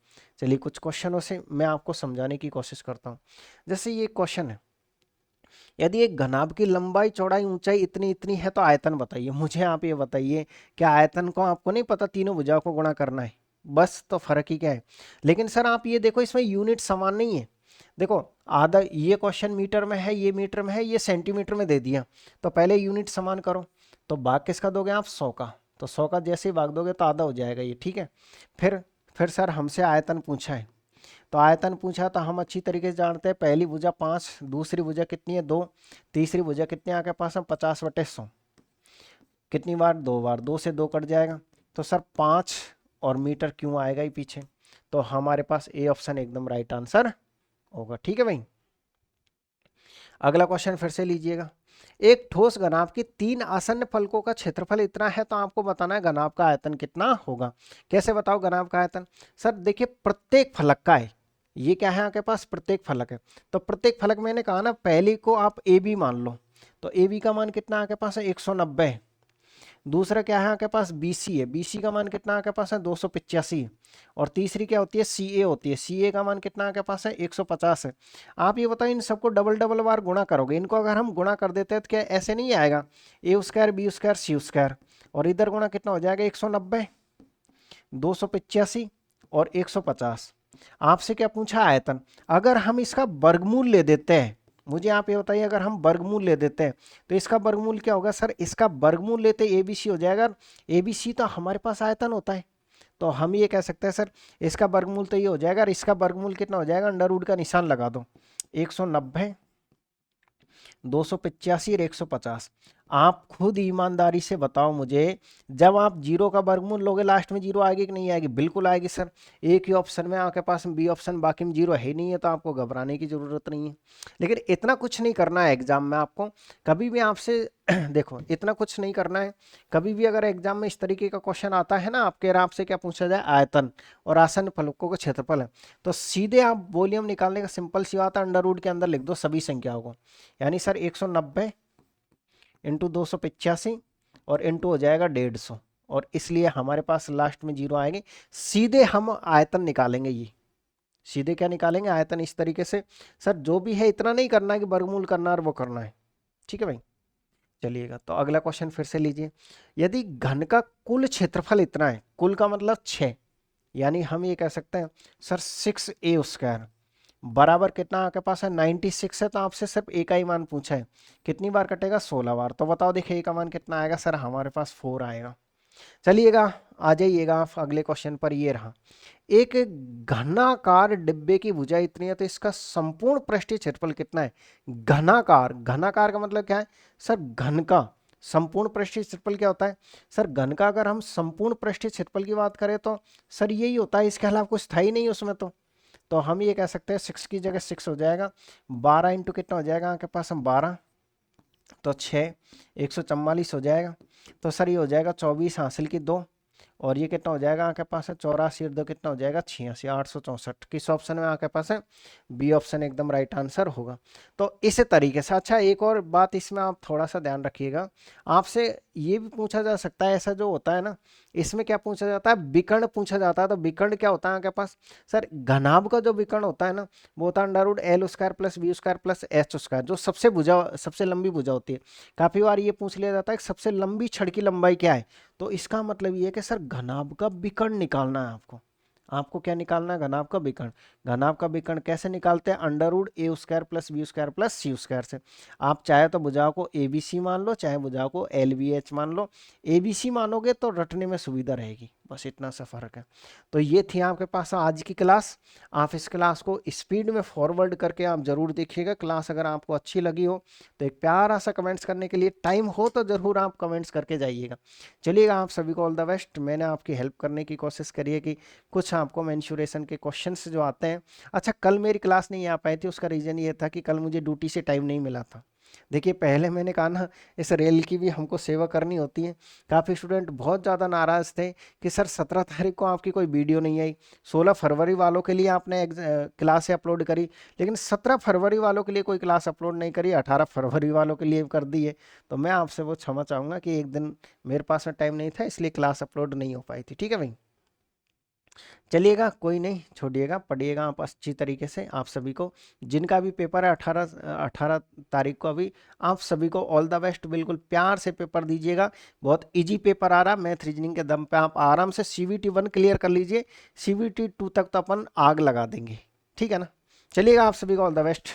चलिए कुछ क्वेश्चनों से मैं आपको समझाने की कोशिश करता हूँ। जैसे ये क्वेश्चन है, यदि एक घनाभ की लंबाई चौड़ाई ऊंचाई इतनी इतनी है तो आयतन बताइए। मुझे आप ये बताइए क्या आयतन को आपको नहीं पता, तीनों भुजाओं को गुणा करना है बस, तो फर्क ही क्या है। लेकिन सर आप ये देखो इसमें यूनिट समान नहीं है, देखो आधा ये क्वेश्चन मीटर में है, ये मीटर में है, ये सेंटीमीटर में दे दिया, तो पहले यूनिट समान करो। तो भाग किसका दोगे आप 100 का, तो 100 का जैसे ही भाग दोगे तो आधा हो जाएगा ये, ठीक है। फिर सर हमसे आयतन पूछा है, तो आयतन पूछा तो हम अच्छी तरीके से जानते हैं, पहली भुजा 5, दूसरी भुजा कितनी है 2, तीसरी भुजा कितनी है आपके पास है 50/100, कितनी बार 2 बार, 2 से 2 कट जाएगा, तो सर 5 और मीटर क्यों आएगा ही पीछे, तो हमारे पास ए ऑप्शन एकदम राइट आंसर होगा, ठीक है भाई। अगला क्वेश्चन फिर से लीजिएगा, एक ठोस घनाभ की 3 आसन्न फलकों का क्षेत्रफल इतना है, तो आपको बताना है घनाभ का आयतन कितना होगा। कैसे बताओ घनाभ का आयतन, सर देखिए प्रत्येक फलक का है, ये क्या है आपके पास प्रत्येक फलक है, तो प्रत्येक फलक मैंने कहा ना, पहली को आप AB मान लो, तो AB का मान कितना आपके पास है 190 है। दूसरा क्या है आपके पास BC है, BC का मान कितना आपके पास है 285, और तीसरी क्या होती है CA होती है, CA का मान कितना आपके पास है 150 है। आप ये बताओ इन सबको डबल डबल बार गुणा करोगे, इनको अगर हम गुणा कर देते हैं तो क्या ऐसे नहीं आएगा A² B² C², और इधर गुणा कितना हो जाएगा 190 285 और 150। आपसे क्या पूछा आयतन, अगर हम इसका वर्गमूल ले देते हैं, मुझे आप ये बताइए अगर हम वर्गमूल ले देते हैं तो इसका वर्गमूल क्या होगा सर, इसका वर्गमूल लेते ABC हो जाएगा, ABC तो हमारे पास आयतन होता है, तो हम ये कह सकते हैं सर इसका वर्गमूल तो ये हो जाएगा, और इसका वर्गमूल कितना हो जाएगा, अंडर रूट का निशान लगा दो, 190 285 और 150। आप खुद ईमानदारी से बताओ मुझे, जब आप जीरो का वर्गमूल लोगे लास्ट में जीरो आएगी कि नहीं आएगी, बिल्कुल आएगी सर। एक ही ऑप्शन में आपके पास बी ऑप्शन, बाकी में जीरो है ही नहीं है, तो आपको घबराने की जरूरत नहीं है। लेकिन इतना कुछ नहीं करना है एग्जाम में आपको, कभी भी आपसे देखो इतना कुछ नहीं करना है, कभी भी अगर एग्जाम में इस तरीके का क्वेश्चन आता है ना आपके, आपसे क्या पूछा जाए आयतन और आसन्न फलकों का क्षेत्रफल है, तो सीधे आप वॉल्यूम निकालने का सिंपल सी बात है, अंडर रूट के अंदर लिख दो सभी संख्याओं को, यानी सर 190 इंटू 285 और इंटू हो जाएगा 150, और इसलिए हमारे पास लास्ट में जीरो आएंगे। सीधे हम आयतन निकालेंगे, ये सीधे क्या निकालेंगे आयतन, इस तरीके से। सर जो भी है इतना नहीं करना है कि वर्गमूल करना और वो करना है, ठीक है भाई। चलिएगा तो अगला क्वेश्चन फिर से लीजिए, यदि घन का कुल क्षेत्रफल इतना है, कुल का मतलब 6, यानी हम ये कह सकते हैं सर 6A² बराबर कितना आपके पास है 96 है, तो आपसे सिर्फ ए का ही मान पूछा है, कितनी बार कटेगा 16 बार। तो बताओ देखिए ए का मान कितना आएगा सर, हमारे पास 4 आएगा। चलिएगा आ जाइएगा आप अगले क्वेश्चन पर। ये रहा, एक घनाकार डिब्बे की भुजा इतनी है तो इसका संपूर्ण पृष्ठीय क्षेत्रफल कितना है। घनाकार, घनाकार का मतलब क्या है सर, घन का। संपूर्ण पृष्ठीय क्षेत्रफल क्या होता है सर, घन का। अगर हम संपूर्ण पृष्ठीय क्षेत्रफल की बात करें तो सर यही होता है, इसके अलावा कुछ था ही नहीं उसमें। तो हम ये कह सकते हैं 6 की जगह 6 हो जाएगा, 12 इंटू कितना हो जाएगा आपके पास, हम 12 तो 6, 144 हो जाएगा। तो सर ये हो जाएगा 24 हासिल की 2, और ये कितना हो जाएगा आपके पास है 84 और 2 कितना हो जाएगा 86, 864। किस ऑप्शन में आपके पास है, बी ऑप्शन एकदम राइट आंसर होगा। तो इस तरीके से। अच्छा एक और बात इसमें आप थोड़ा सा ध्यान रखिएगा, आपसे ये भी पूछा जा सकता है, ऐसा जो होता है ना, इसमें क्या पूछा जाता है, विकर्ण पूछा जाता है। तो विकर्ण क्या होता है आपके पास सर, घनाभ का जो विकर्ण होता है ना, वो होता है under root l square plus B square plus h square, जो सबसे लंबी भुजा होती है। काफी बार ये पूछ लिया जाता है कि सबसे लंबी छड़ की लंबाई क्या है। तो इसका मतलब ये है कि सर घनाभ का विकर्ण निकालना है आपको। आपको क्या निकालना है, घनाभ का विकर्ण। घनाभ का विकर्ण कैसे निकालते हैं, under root A square plus B square plus C square से। आप चाहे तो भुजाओं को ए बी सी मान लो, चाहे भुजाओं को एल बी एच मान लो। ए बी सी मानोगे तो रटने में सुविधा रहेगी, बस इतना सा फर्क है। तो ये थी आपके पास आज की क्लास। आप इस क्लास को स्पीड में फॉरवर्ड करके आप जरूर देखिएगा। क्लास अगर आपको अच्छी लगी हो तो एक प्यारा सा कमेंट्स करने के लिए टाइम हो तो जरूर आप कमेंट्स करके जाइएगा। चलिएगा, आप सभी को ऑल द बेस्ट। मैंने आपकी हेल्प करने की कोशिश करी है कि कुछ आपको मेंशुरेशन के क्वेश्चंस जो आते हैं। अच्छा कल मेरी क्लास नहीं आ पाई थी, उसका रीज़न ये था कि कल मुझे ड्यूटी से टाइम नहीं मिला था। देखिए पहले मैंने कहा ना, इस रेल की भी हमको सेवा करनी होती है। काफ़ी स्टूडेंट बहुत ज़्यादा नाराज़ थे कि सर 17 तारीख को आपकी कोई वीडियो नहीं आई, 16 फरवरी वालों के लिए आपने क्लास अपलोड करी, लेकिन 17 फरवरी वालों के लिए कोई क्लास अपलोड नहीं करी, 18 फरवरी वालों के लिए कर दी है। तो मैं आपसे वो क्षमा चाहूँगा कि एक दिन मेरे पास में टाइम नहीं था, इसलिए क्लास अपलोड नहीं हो पाई थी। ठीक है भाई, चलिएगा कोई नहीं, छोड़िएगा, पढ़िएगा आप अच्छी तरीके से। आप सभी को जिनका भी पेपर है 18 तारीख को, अभी आप सभी को ऑल द बेस्ट। बिल्कुल प्यार से पेपर दीजिएगा, बहुत इजी पेपर आ रहा। मैथ रीजनिंग के दम पे आप आराम से CVT 1 क्लियर कर लीजिए, CVT 2 तक तो अपन आग लगा देंगे। ठीक है ना, चलिएगा आप सभी को ऑल द बेस्ट।